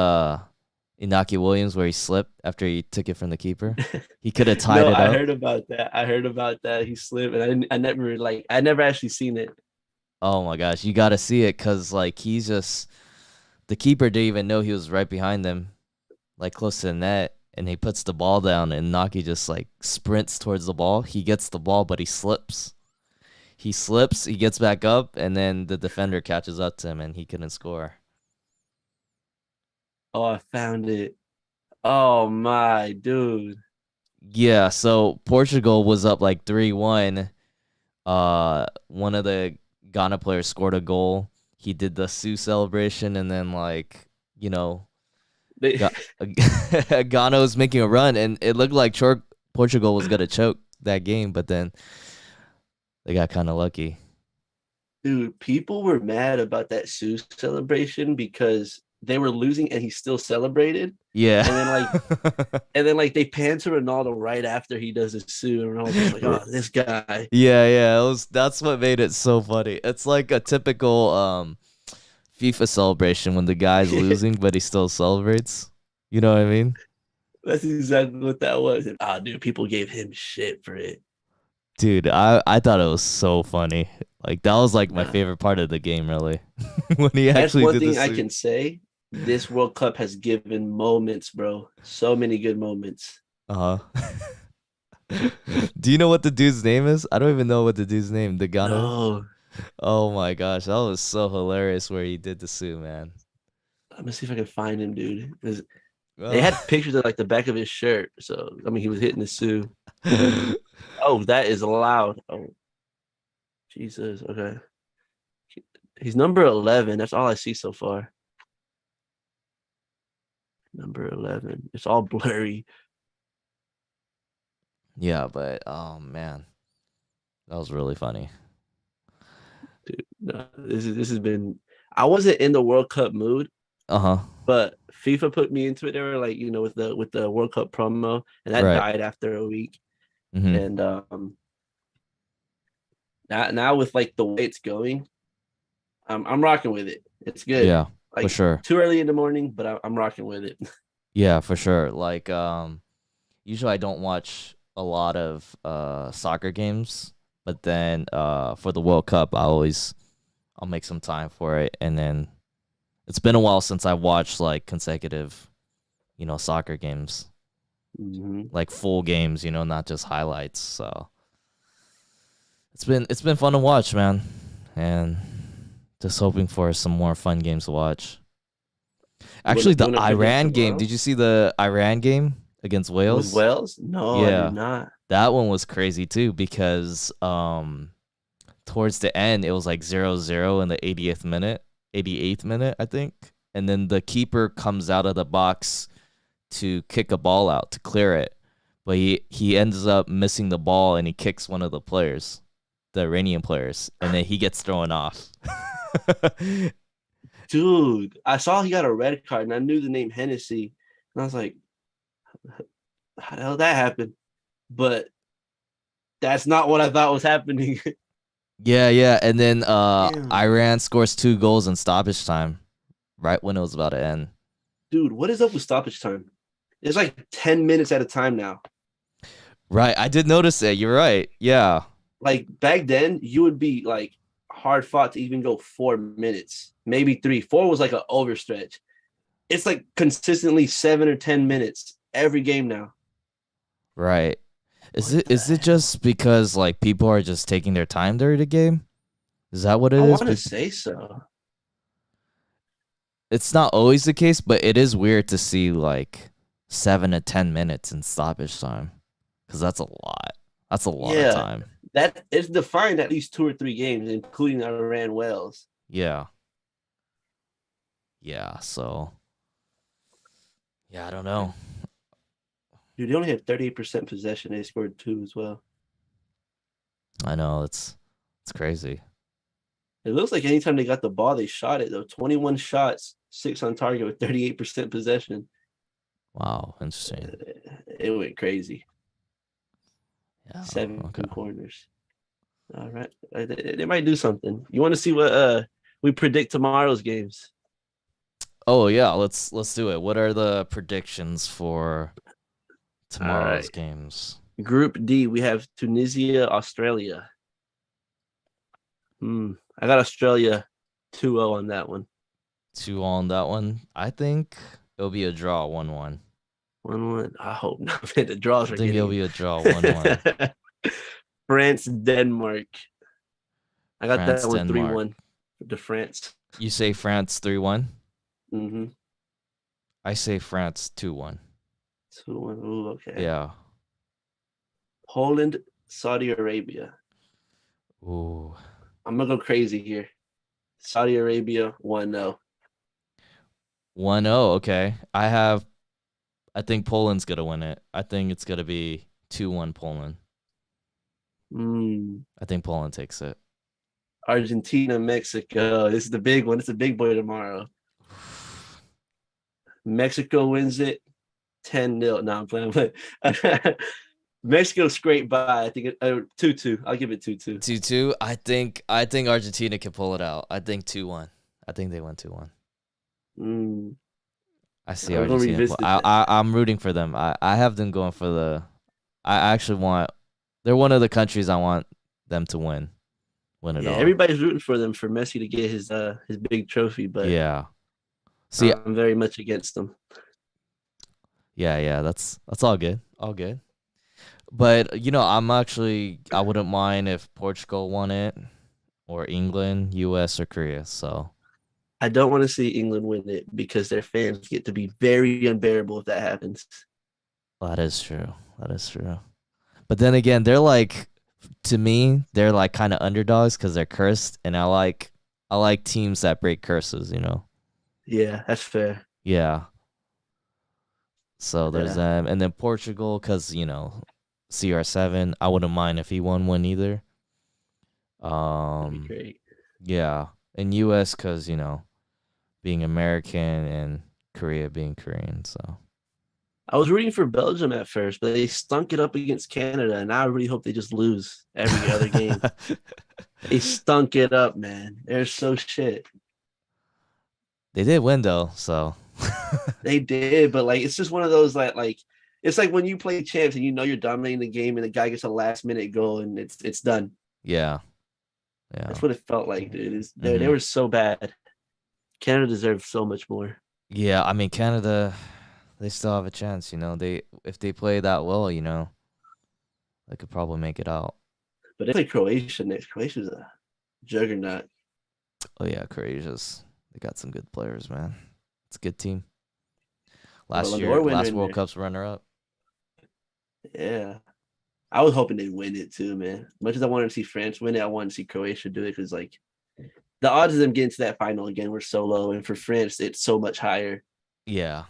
Inaki Williams where he slipped after he took it from the keeper? He could have tied No, it I up. heard about that. I heard about that. He slipped, and I never actually seen it. Oh my gosh, you got to see it cuz like he's just the keeper didn't even know he was right behind them, like close to the net, and he puts the ball down and Naki just like sprints towards the ball. He gets the ball but he slips. He slips, he gets back up and then the defender catches up to him and he couldn't score. Oh, I found it. Oh my dude. Yeah, so Portugal was up like 3-1. One of the Ghana players scored a goal. He did the Sue celebration, and then you know, They, Ga- Ghana was making a run, and it looked like Portugal was gonna choke that game, but then they got kind of lucky. dude, people were mad about that Sue celebration because they were losing and he still celebrated. Yeah. And then like they pan to Ronaldo right after he does his Sue, and Ronaldo's just like, oh, this guy. Yeah. That's what made it so funny. It's like a typical FIFA celebration when the guy's losing, but he still celebrates. You know what I mean? That's exactly what that was. And dude, people gave him shit for it. Dude, I thought it was so funny. Like that was like my Nah, favorite part of the game, really, when he that's actually one did the thing I suit. can say. This World Cup has given moments, bro. So many good moments. Uh huh. Do you know what the dude's name is? I don't even know what the dude's name. The Ghana. No, Oh my gosh, that was so hilarious where he did the suit, man. I'm gonna see if I can find him, dude. Because they Uh, had pictures of like the back of his shirt. So I mean, he was hitting the Sue. Oh, that is loud. Oh, Jesus. Okay, he's number 11. That's all I see so far. Number 11. It's all blurry. yeah, but oh man, that was really funny. Dude, no, this has been. I wasn't in the World Cup mood, Uh huh. but FIFA put me into it. They were like, with the World Cup promo, and that Right. died after a week. Mm-hmm. And now with like the way it's going, I'm rocking with it. It's good. Yeah, for Like sure. too early in the morning, but I'm rocking with it. Yeah, for sure. Like usually I don't watch a lot of soccer games, but then for the World Cup I'll make some time for it, and then it's been a while since I watched like consecutive, soccer games, Mhm. like full games, not just highlights. So it's been fun to watch, man, and just hoping for some more fun games to watch. Actually, You the want to predict Iran game. tomorrow Did you see the Iran game against with Wales? Wales? No, I did Yeah, not. that one was crazy too because towards the end it was like 0-0 in the 88th minute, I think, and then the keeper comes out of the box to kick a ball out to clear it, but he ends up missing the ball and he kicks one of the players, the Iranian players, and then he gets thrown off. Dude, I saw he got a red card, and I knew the name Hennessy, and I was like, how the hell did that happen? But that's not what I thought was happening. Yeah, and then Damn. Iran scores 2 goals in stoppage time, right when it was about to end. Dude, what is up with stoppage time? It's like 10 minutes at a time now. Right, I did notice it. You're right. Yeah. Like back then, you would be like hard fought to even go 4 minutes, maybe three. Four was like an overstretch. It's like consistently 7 or 10 minutes every game now. Right. Is What it the is it hell? just because like people are just taking their time during the game? Is that what it I is? want to say so. It's not always the case, but it is weird to see like 7 to 10 minutes in stoppage time, because that's a lot. That's a lot of Yeah, time. that is defined at least 2 or 3 games, including Iran Wales. Yeah. So yeah, I don't know. Dude, they only had 38% possession. They scored two as well. I know it's crazy. It looks like anytime they got the ball, they shot it though. 21 shots, six on target with 38% possession. Wow, interesting. It went crazy. Yeah. Seven Okay. corners. All right. They might do something. You want to see what we predict tomorrow's games? Oh yeah, let's do it. What are the predictions for All tomorrow's right. games? Group D, we have Tunisia, Australia. I got Australia 2-0 on that one. 2 on that one. I think it'll be a draw, 1-1. 1-1. I hope not. The draws I are think it'll getting be a draw, 1-1. France, Denmark. I got that France, one Denmark. 3-1 to France. You say France 3-1? Mm-hmm. I say France 2-1. 2-1. Ooh, okay. Yeah. Poland, Saudi Arabia. Ooh. I'm gonna go crazy here. Saudi Arabia 1-0. 1-0, okay. I think Poland's going to win it. I think it's going to be 2-1 Poland. I think Poland takes it. Argentina, Mexico. This is the big one. It's a big boy tomorrow. Mexico wins it 10-0. No, I'm playing. Mexico scraped by. I think 2-2. I'll give it 2-2. 2-2. I think Argentina can pull it out. I think 2-1. I think they win 2-1. I see I'm gonna Argentina. revisit that. I'm rooting for them. I have them going for the. I actually want. They're one of the countries I want them to win it Yeah, all. everybody's rooting for them for Messi to get his big trophy, but Yeah. See. I'm very much against them. Yeah. That's all good. All good. But I wouldn't mind if Portugal won it, or England, U.S. or Korea. So I don't want to see England win it because their fans get to be very unbearable if that happens. that is true. That is true. But then again, they're like, to me, they're like kind of underdogs because they're cursed, and I like teams that break curses. Yeah, that's fair. Yeah. So there's Yeah, them, and then Portugal because CR7. I wouldn't mind if he won one either. that'd be Um, great. yeah, and US because being American and Korea being Korean. So I was rooting for Belgium at first, but they stunk it up against Canada, and I really hope they just lose every other game. They stunk it up, man. They're so shit. they did win though. So They did, but like it's just one of those like it's like when you play champs and you know you're dominating the game and the guy gets a last minute goal and it's done. yeah, That's yeah, what it felt like, dude. They hmm were so bad. Canada deserved so much more. yeah. I mean, Canada, they still have a chance. They if they play that well, they could probably make it out. But they play Croatia next. Croatia's a juggernaut. Oh yeah, they got some good players, man. It's a good team. Ballon d'Or winner Last in World there. Cup's runner up. Yeah. I was hoping they'd win it too, man. Much as I wanted to see France win it, I wanted to see Croatia do it because like the odds of them getting to that final again were so low, and for France, it's so much higher. Yeah,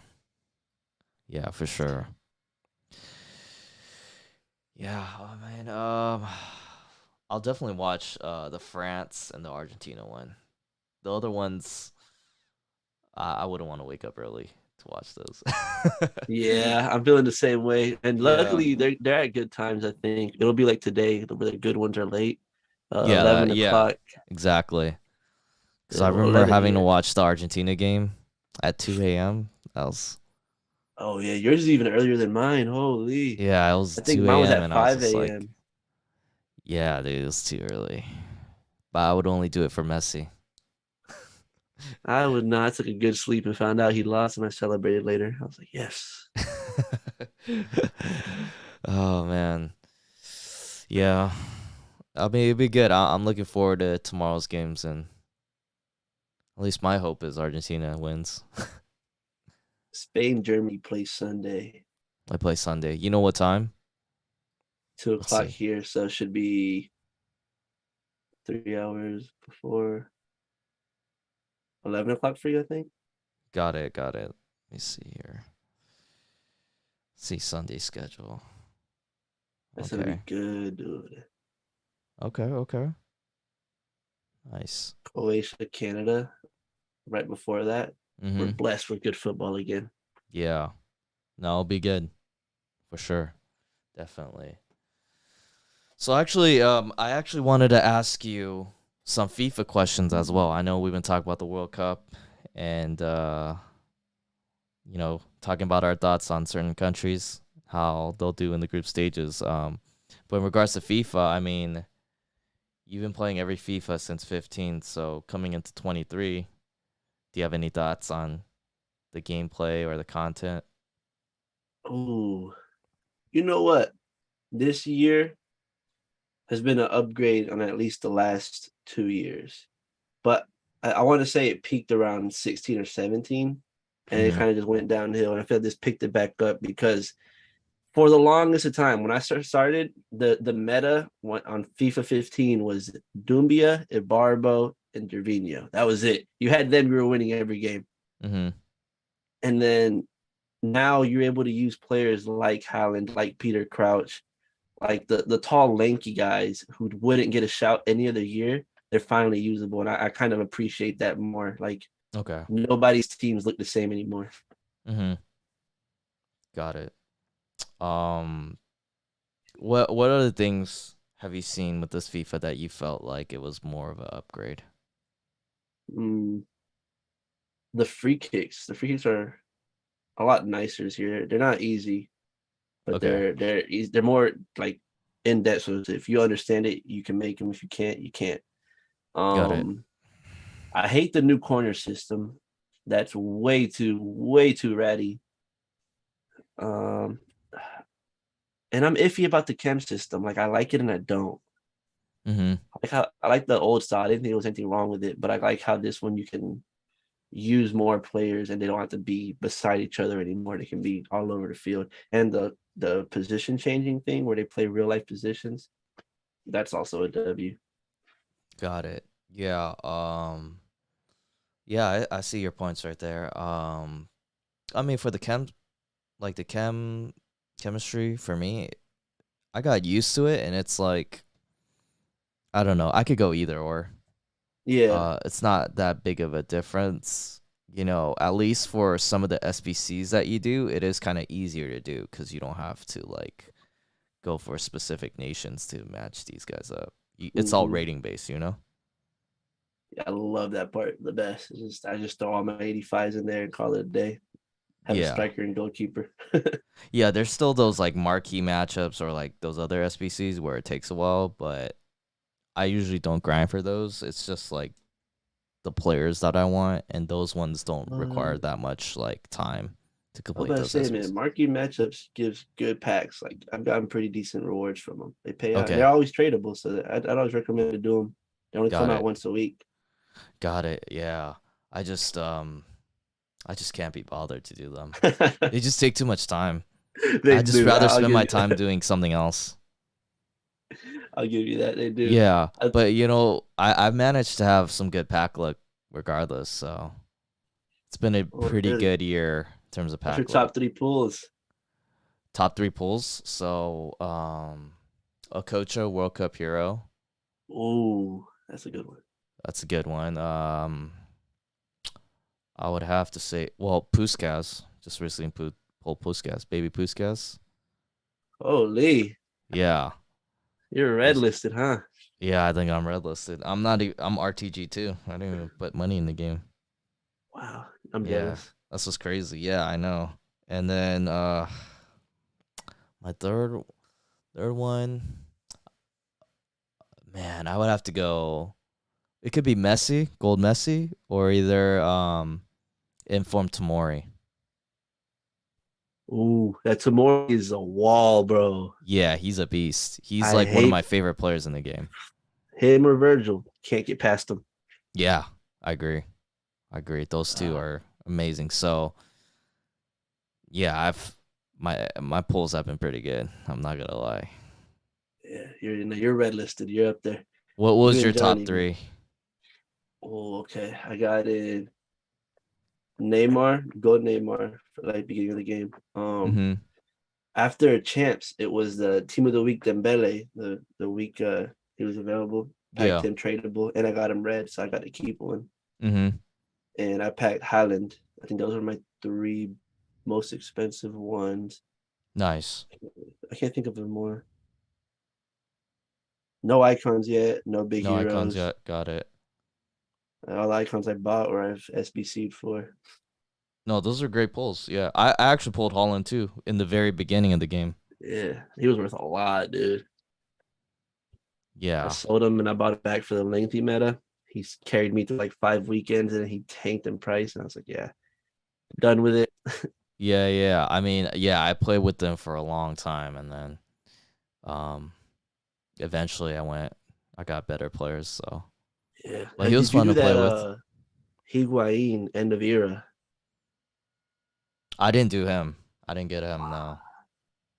yeah, for sure. Yeah, oh man. I'll definitely watch the France and the Argentina one. The other ones, I wouldn't want to wake up early to watch those. Yeah, I'm feeling the same way. And Yeah. luckily, they're at good times. I think it'll be like today. The good ones are late, Yeah, 11 o'clock. exactly. Because I Yeah, well, remember 11 having to here. watch the Argentina game at 2 a.m. That was, Oh yeah, yours is even earlier than mine. Holy, yeah, it was I think 2 mine was a.m. at and I was 5 just like, a.m. yeah, dude, it was too early. But I would only do it for Messi. I would not. I took a good sleep and found out he lost, and I celebrated later. I was like, yes. Oh man, yeah. I mean, it'd be good. I'm looking forward to tomorrow's games, and at least my hope is Argentina wins. Spain, Germany plays Sunday, I play Sunday. You know what time? two Let's o'clock see. here, so it should be 3 hours before 11 o'clock for you, I think. Got it. Got it. Let me see here. See Sunday schedule. That's gonna be Okay. good, dude. Okay. Okay. Nice. Croatia, Canada, right before that. We're Mm-hmm. blessed with good football again. Yeah. No, it'll be good for sure. Definitely. So actually, I actually wanted to ask you some FIFA questions as well. I know we've been talking about the World Cup and talking about our thoughts on certain countries, how they'll do in the group stages. But in regards to FIFA, I mean, you've been playing every FIFA since 15, so coming into 23, do you have any thoughts on the gameplay or the content? Oh, you know what? This year has been an upgrade on at least the last 2 years. But I want to say it peaked around 16 or 17, and it Mm-hmm. kind of just went downhill. And I feel like this picked it back up because for the longest of time, when I started, the meta on FIFA 15 was Dumbia, Ibarbo, and Gervinho. That was it. You had them, you were winning every game. Mm-hmm. And then now you're able to use players like Haaland, like Peter Crouch, like the tall, lanky guys who wouldn't get a shout any other year. They're finally usable, and I kind of appreciate that more. Like Okay. nobody's teams look the same anymore. Mm-hmm. Got it. Um, what other things have you seen with this FIFA that you felt like it was more of an upgrade? Mm, the free kicks are a lot nicer this year. They're not easy, but Okay. they're more like in depth. So if you understand it, you can make them. If you can't, you can't. Got it. Um, I hate the new corner system. That's way too ratty. Um, and I'm iffy about the chem system. Like I like it and I don't. Mm-hmm. I like the old style. I didn't think there was anything wrong with it, but I like how this one you can use more players and they don't have to be beside each other anymore. They can be all over the field. And the position changing thing where they play real life positions, that's also a W. Got it. Yeah. Yeah, I see your points right there. I mean, for the chemistry for me, I got used to it, and it's like I don't know. I could go either or. Yeah. It's not that big of a difference. At least for some of the SBCs that you do, it is kind of easier to do because you don't have to like go for specific nations to match these guys up. It's all Mhm. rating based. Yeah, I love that part the best. I just throw all my 85s in there and call it a day. Have a Yeah. striker and goalkeeper. Yeah, there's still those like marquee matchups or like those other SBCs where it takes a while, but I usually don't grind for those. It's just like the players that I want, and those ones don't require Uh, that much like time to I was complete about to those say, man, SBCs. marquee matchups gives good packs. Like I've gotten pretty decent rewards from them. They pay out, and Okay, they're always tradable. So I'd always recommend to do them. They only got come out it. once a week. Got it. Yeah. I just I just can't be bothered to do them. They just take too much time. They I just do. rather I'll spend give my you. time doing something else. I'll give you that. They do. Yeah, I, but I've managed to have some good pack luck regardless. So it's been a oh, pretty really? good year in terms of What's your pack luck. top three pulls? Top three pulls. So Okocha World Cup hero. Ooh, that's a good one. That's a good one. I would have to say, well, Puskas just recently pulled Puskas, baby Puskas. Holy, Yeah, you're red was listed, huh? yeah. I think I'm red listed. I'm not. I'm RTG too. I didn't even put money in the game. Wow, I'm Yeah, jealous. that's what's crazy. Yeah, I know. And then my third one, man, I would have to go. It could be Messi, Gold Messi, or either Inform Tamori. Ooh, that Tamori is a wall, bro. Yeah, he's a beast. He's I like one of hate my favorite players in the game. him or Virgil. Can't get past him. Yeah, I agree. I agree. Those two Uh, are amazing. So yeah, my pulls have been pretty good. I'm not gonna lie. yeah, you're red listed. You're up there. What You was and your top Johnny. three? Oh, okay. I got it. Neymar, go Neymar for like beginning of the game. Mm-hmm. After champs, it was the team of the week Dembele. The week he was available. Packed Yeah. him tradable, and I got him red, so I got to keep one. Mm-hmm. And I packed Highland. I think those are my three most expensive ones. Nice. I can't think of them more. No icons yet. No big No icons heroes. yet. Got it. All the icons I bought or I've SBC'd for. No, those are great pulls. Yeah, I actually pulled Holland too in the very beginning of the game. Yeah, he was worth a lot, dude. I Yeah. sold him and I bought it back for the lengthy meta. He's carried me through like 5 weekends and he tanked in price. And I was like, yeah, done with it. Yeah, yeah. I mean, yeah, I played with them for a long time, and then um eventually I got better players, so Yeah. but he was Did you fun do to play that with. Higuain end of era? I didn't do him. I didn't get him, no.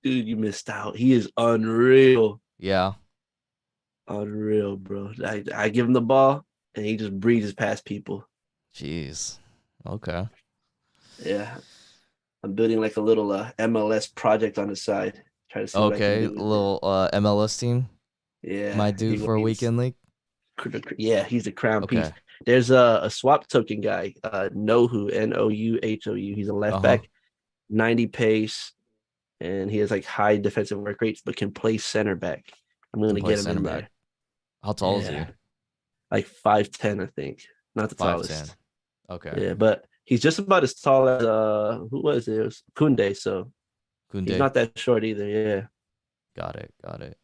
Dude, you missed out. He is unreal. Yeah. Unreal, bro. I give him the ball and he just breezes past people. Jeez. Okay. Yeah. I'm building like a little MLS project on the side. Try to see what I can Okay, do with it. little MLS team Yeah. might do for a Higuain's weekend league. yeah, he's a crown piece. Okay. There's a swap token guy, Nohu, Nouhou. He's a left Uh-huh. back, 90 pace, and he has like high defensive work rates, but can play center back. I'm Can gonna play get him center in back. there. How tall is he? Yeah, like 5'10", I think. Not the 5'10". tallest. Okay. Yeah, but he's just about as tall as who was it? It was Kunde, so he's Kunde. not that short either. Yeah. Got it. Got it.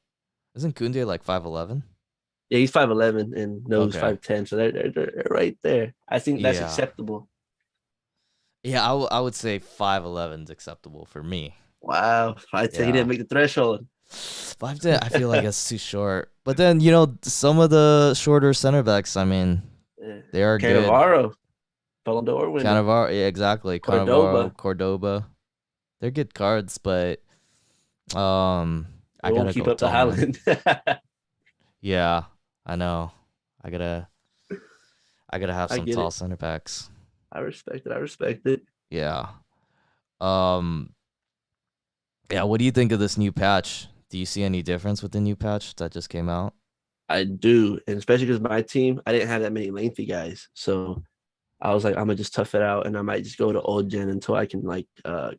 Isn't Kunde like 5'11"? Yeah, he's 5'11" and knows Okay. 5'10", so they're right there. I think that's Yeah. acceptable. Yeah, I would say 5'11" is acceptable for me. Wow, 5'10", he didn't Yeah. make the threshold. 5'10", I feel like it's too short. But then, some of the shorter center backs, I mean, Yeah. they are good. Cannavaro, Ballon d'Or winner. Cannavaro, yeah, exactly. Cannavaro, Cordoba, Cordoba. They're good cards, but um they I won't gotta keep go up the tall, man. Highland. Yeah, I know. I gotta have I some get tall it. center backs. I respect it. I respect it. Yeah. Um yeah, what do you think of this new patch? Do you see any difference with the new patch that just came out? I do, and especially because my team, I didn't have that many lengthy guys, so I was like, I'm gonna just tough it out, and I might just go to old gen until I can like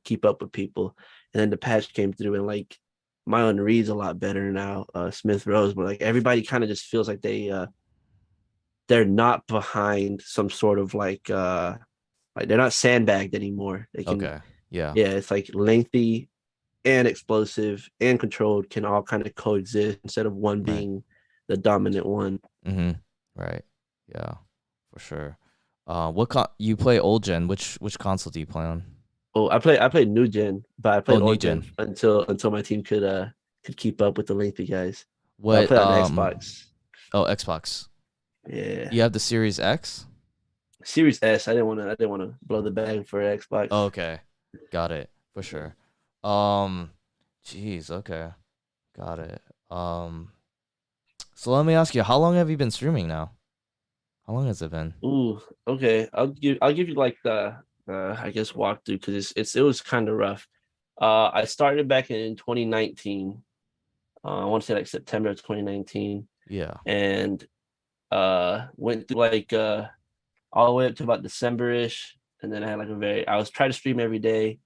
keep up with people. And then the patch came through, and like my own reads a lot better now. Smith Rose, but like everybody kind of just feels like they're not behind some sort of like they're not sandbagged anymore. They can, Okay. Yeah. yeah, it's like lengthy and explosive and controlled can all kind of coexist instead of one Right. being the dominant one. Mhm. Right. Yeah. For sure. You play old gen? Which console do you play on? Oh, I played new gen, but I Oh, played new old gen gen. until my team could keep up with the lengthy guys. But I What played on Xbox. Oh, Xbox. Yeah. You have the Series X? Series S. I didn't want to blow the bag for Xbox. Oh, okay. Got it. For sure. Um Jeez, okay. Got it. So let me ask you, how long have you been streaming now? How long has it been? Ooh, okay. I'll give you like the I guess walkthrough because it was kind of rough. I started back in 2019. I want to say like September of 2019, Yeah. and went through like all the way up to about December-ish, and then I had like I was trying to stream every day.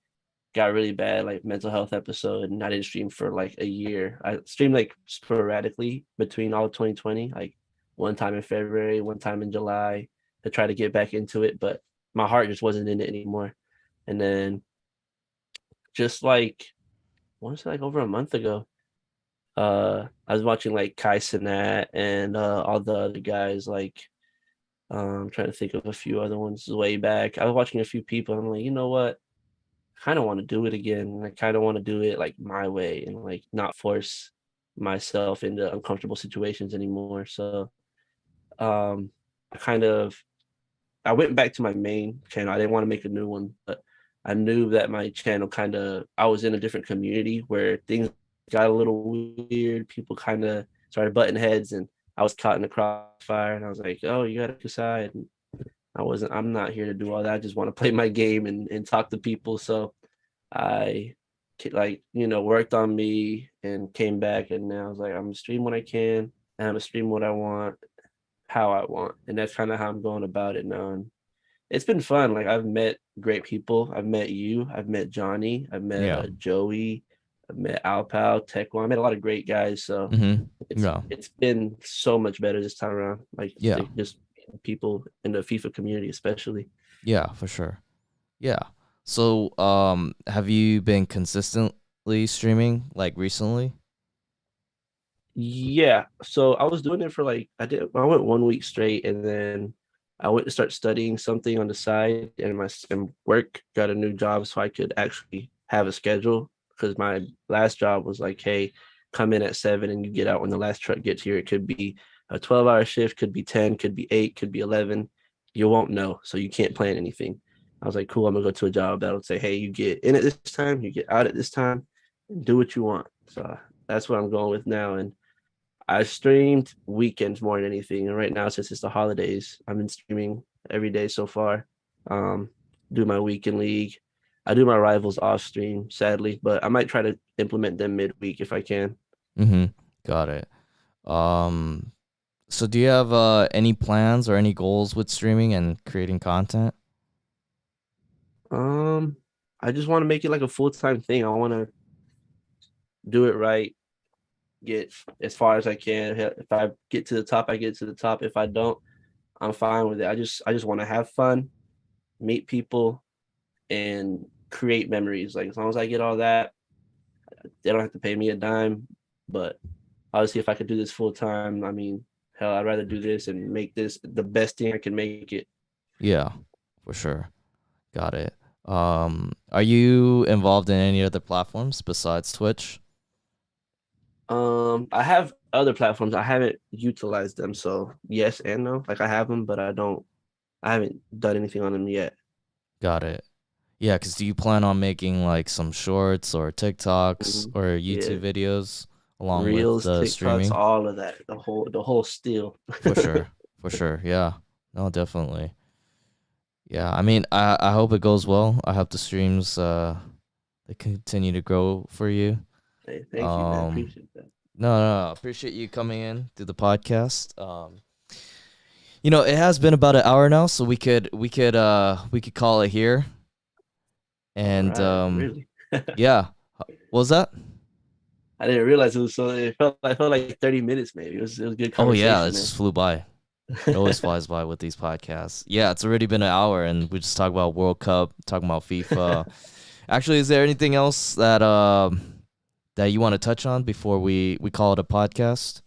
Got really bad like mental health episode, and I didn't stream for like a year. I streamed like sporadically between all of 2020, like one time in February, one time in July to try to get back into it, but my heart just wasn't in it anymore. And then just like I want to say like over a month ago, I was watching like Kai Cenat and all the other guys like I'm trying to think of a few other ones way back. I was watching a few people and I'm like, you know what? Kind of want to do it again. And I kind of want to do it like my way and like not force myself into uncomfortable situations anymore. So um I kind of I went back to my main channel. I didn't want to make a new one, but I knew that my channel kind of I was in a different community where things got a little weird. People kind of started butting heads and I was caught in the crossfire and I was like, oh, you gotta decide. And I'm not here to do all that. I just want to play my game and talk to people. So I like, worked on me and came back and now I was like, I'm gonna stream when I can and I'm gonna stream what I want, how I want. And that's kind of how I'm going about it now. And it's been fun. Like I've met great people. I've met you. I've met Johnny. I've met Yeah. Joey. I've met Alpao, Tekwan. I met a lot of great guys. So Mm-hmm. it's Yeah. it's been so much better this time around. Like Yeah. just people in the FIFA community, especially. Yeah, for sure. Yeah. So, have you been consistently streaming like recently? Yeah. So I was doing it for like I went 1 week straight and then I went to start studying something on the side and and work got a new job so I could actually have a schedule because my last job was like, hey, come in at 7 and you get out when the last truck gets here. It could be a 12-hour shift, could be 10, could be 8, could be 11. You won't know, so you can't plan anything. I was like, cool, I'm gonna go to a job that'll say, hey, you get in at this time, you get out at this time, and do what you want. So that's what I'm going with now. And I streamed weekends more than anything. And right now, since it's the holidays, I've been streaming every day so far. Um, do my weekend league. I do my rivals off stream, sadly, but I might try to implement them midweek if I can. Mm-hmm. Got it. Um, so do you have any plans or any goals with streaming and creating content? Um, I just want to make it like a full-time thing. I want to do it right, get as far as I can. If I get to the top, I get to the top. If I don't, I'm fine with it. I just want to have fun, meet people, and create memories. Like as long as I get all that, they don't have to pay me a dime. But obviously, if I could do this full time, I mean, hell, I'd rather do this and make this the best thing I can make it. Yeah, for sure. Got it. Are you involved in any other platforms besides Twitch? I have other platforms. I haven't utilized them, so yes and no. Like I have them, but I don't. I haven't done anything on them yet. Got it. Yeah, because do you plan on making like some shorts or TikToks Mhm. or Yeah, YouTube videos along with reels, the TikToks, streaming? all of that. The whole steal. For sure. For sure. Yeah. No, definitely. Yeah. I mean, I hope it goes well. I hope the streams they continue to grow for you. Hey, thank you, man. Um Appreciate that. no, appreciate you coming in to the podcast. It has been about an hour now, so we could call it here. All And right, really. yeah. What was that? I didn't realize it was so. I felt like 30 minutes maybe. It was a good Oh yeah, conversation, it man. just flew by. It always flies by with these podcasts. Yeah, it's already been an hour, and we just talk about World Cup, talking about FIFA. Actually, is there anything else that you want to touch on before we call it a podcast?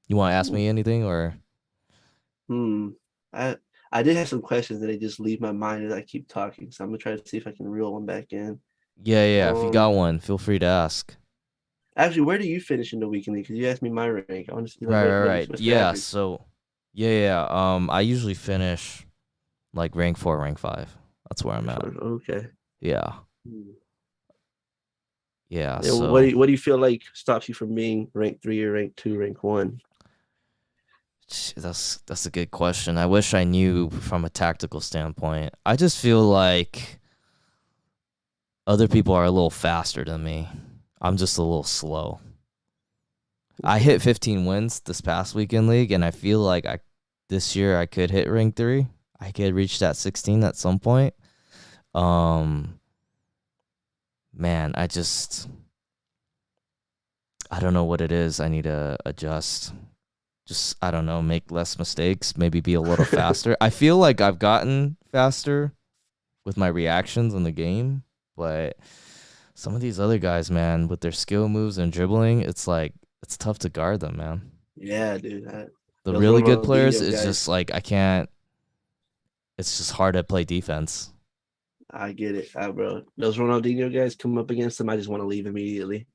You want to ask me anything, or Hmm. I I did have some questions that they just leave my mind as I keep talking, so I'm gonna try to see if I can reel one back in. yeah, if you got Um, one, feel free to ask. Actually, where do you finish in the weekend league? Because you asked me my rank. I want to see like Right, right, right. what's your Yeah, average. so yeah. I usually finish like rank 4, rank 5. That's where I'm at. Okay. Yeah, Hmm. Yeah, Yeah, what do so you, what do you feel like stops you from being rank 3 or rank 2, rank 1? that's a good question. I wish I knew from a tactical standpoint. I just feel like other people are a little faster than me. I'm just a little slow. I hit 15 wins this past weekend league, and I feel like I this year I could hit rank 3. I could reach that 16 at some point. Um, man, I don't know what it is. I need to adjust. Just I don't know, make less mistakes, maybe be a little faster. I feel like I've gotten faster with my reactions in the game, but some of these other guys, man, with their skill moves and dribbling, it's like it's tough to guard them, man. Yeah, dude. The Those really good players, Ronaldinho it's guys, just like I can't. It's just hard to play defense. I get it, bro. Those Ronaldinho guys come up against them, I just want to leave immediately.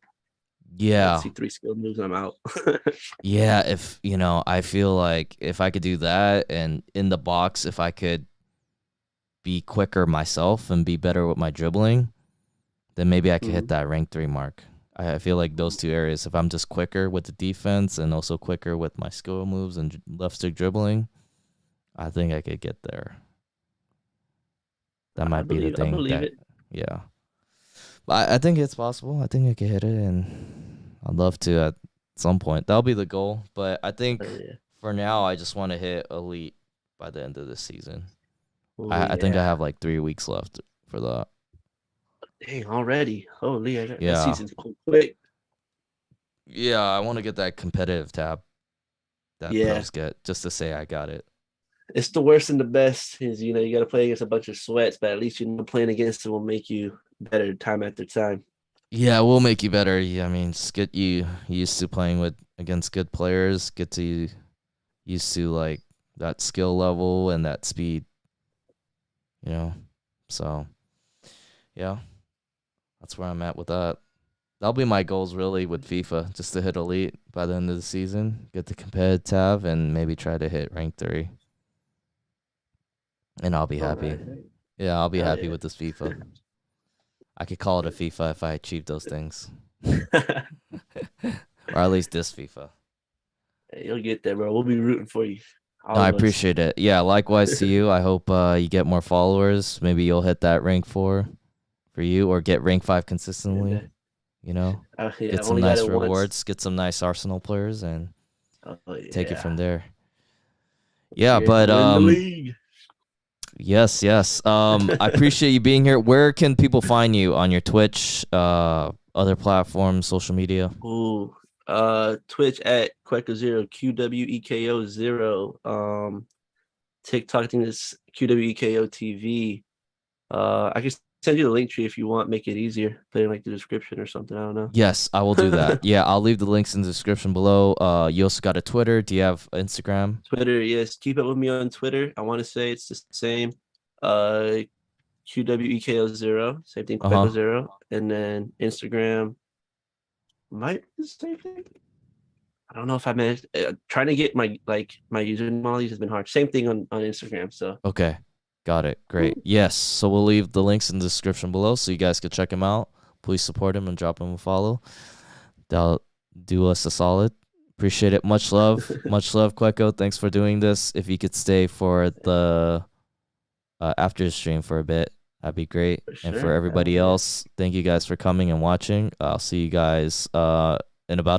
I Yeah, see 3 skill moves and I'm out. yeah. If I feel like if I could do that, and in the box, if I could be quicker myself and be better with my dribbling, then maybe I could hit Mhm. that rank 3 mark. I feel like those two areas, if I'm just quicker with the defense and also quicker with my skill moves and left stick dribbling, I think I could get there. That I might be the believe I thing believe that, it. yeah. But I think it's possible. I think I could hit it, and I'd love to at some point. That'll be the goal. But I think Yeah. for now, I just want to hit elite by the end of this season. Oh I think I yeah. have like 3 weeks left for that. Dang, already. Holy, that Yeah. season's going quick. Yeah, I want to get that competitive tab that Yeah. pros get just to say I got it. It's the worst and the best is you got to play against a bunch of sweats, but at least playing against them will make you better time after time. Yeah, it will make you better. Yeah, I mean, just get you used to playing with against good players, get to used to like that skill level and that speed, you know. So, yeah, that's where I'm at with that. That'll be my goals really with FIFA, just to hit elite by the end of the season, get the competitive tab, and maybe try to hit rank 3, and I'll be All happy. right. Yeah, I'll be Hell happy yeah. with this FIFA. I could call it a FIFA if I achieve those things, or at least this FIFA. Hey, you'll get there, bro. We'll be rooting for you. No, All I of us. appreciate it. Yeah, likewise to you. I hope you get more followers. Maybe you'll hit that rank 4 for you, or get rank 5 consistently. And You know, yeah, get I've some only got nice it once. rewards, get some nice Arsenal players, and Oh take it yeah. from there. Yeah, Cheers to but win the league. yes, yes. I appreciate you being here. Where can people find you on your Twitch, other platforms, social media? Ooh. Twitch at Qweko0, QWEKO0. TikTok, I think it's QWEKO TV. I can send you the link tree if you want, make it easier. Put it in like the description or something. I don't know. Yes, I will do that. Yeah, I'll leave the links in the description below. You also got a Twitter. Do you have Instagram? Twitter, yes. Keep up with me on Twitter. I want to say it's the same. Uh QWEKO0, same thing, Uh huh. Qweko0. And then Instagram might be the same thing. I don't know if I managed trying to get my username all these has been hard. Same thing on Instagram. So Okay. Got it. Great. Yes. So we'll leave the links in the description below so you guys can check him out. Please support him and drop him a follow. That'll do us a solid. Appreciate it. Much love. Much love, Qweko. Thanks for doing this. If you could stay for the after the stream for a bit, that'd be great. for And for sure. Hell everybody yeah. else, thank you guys for coming and watching. I'll see you guys in about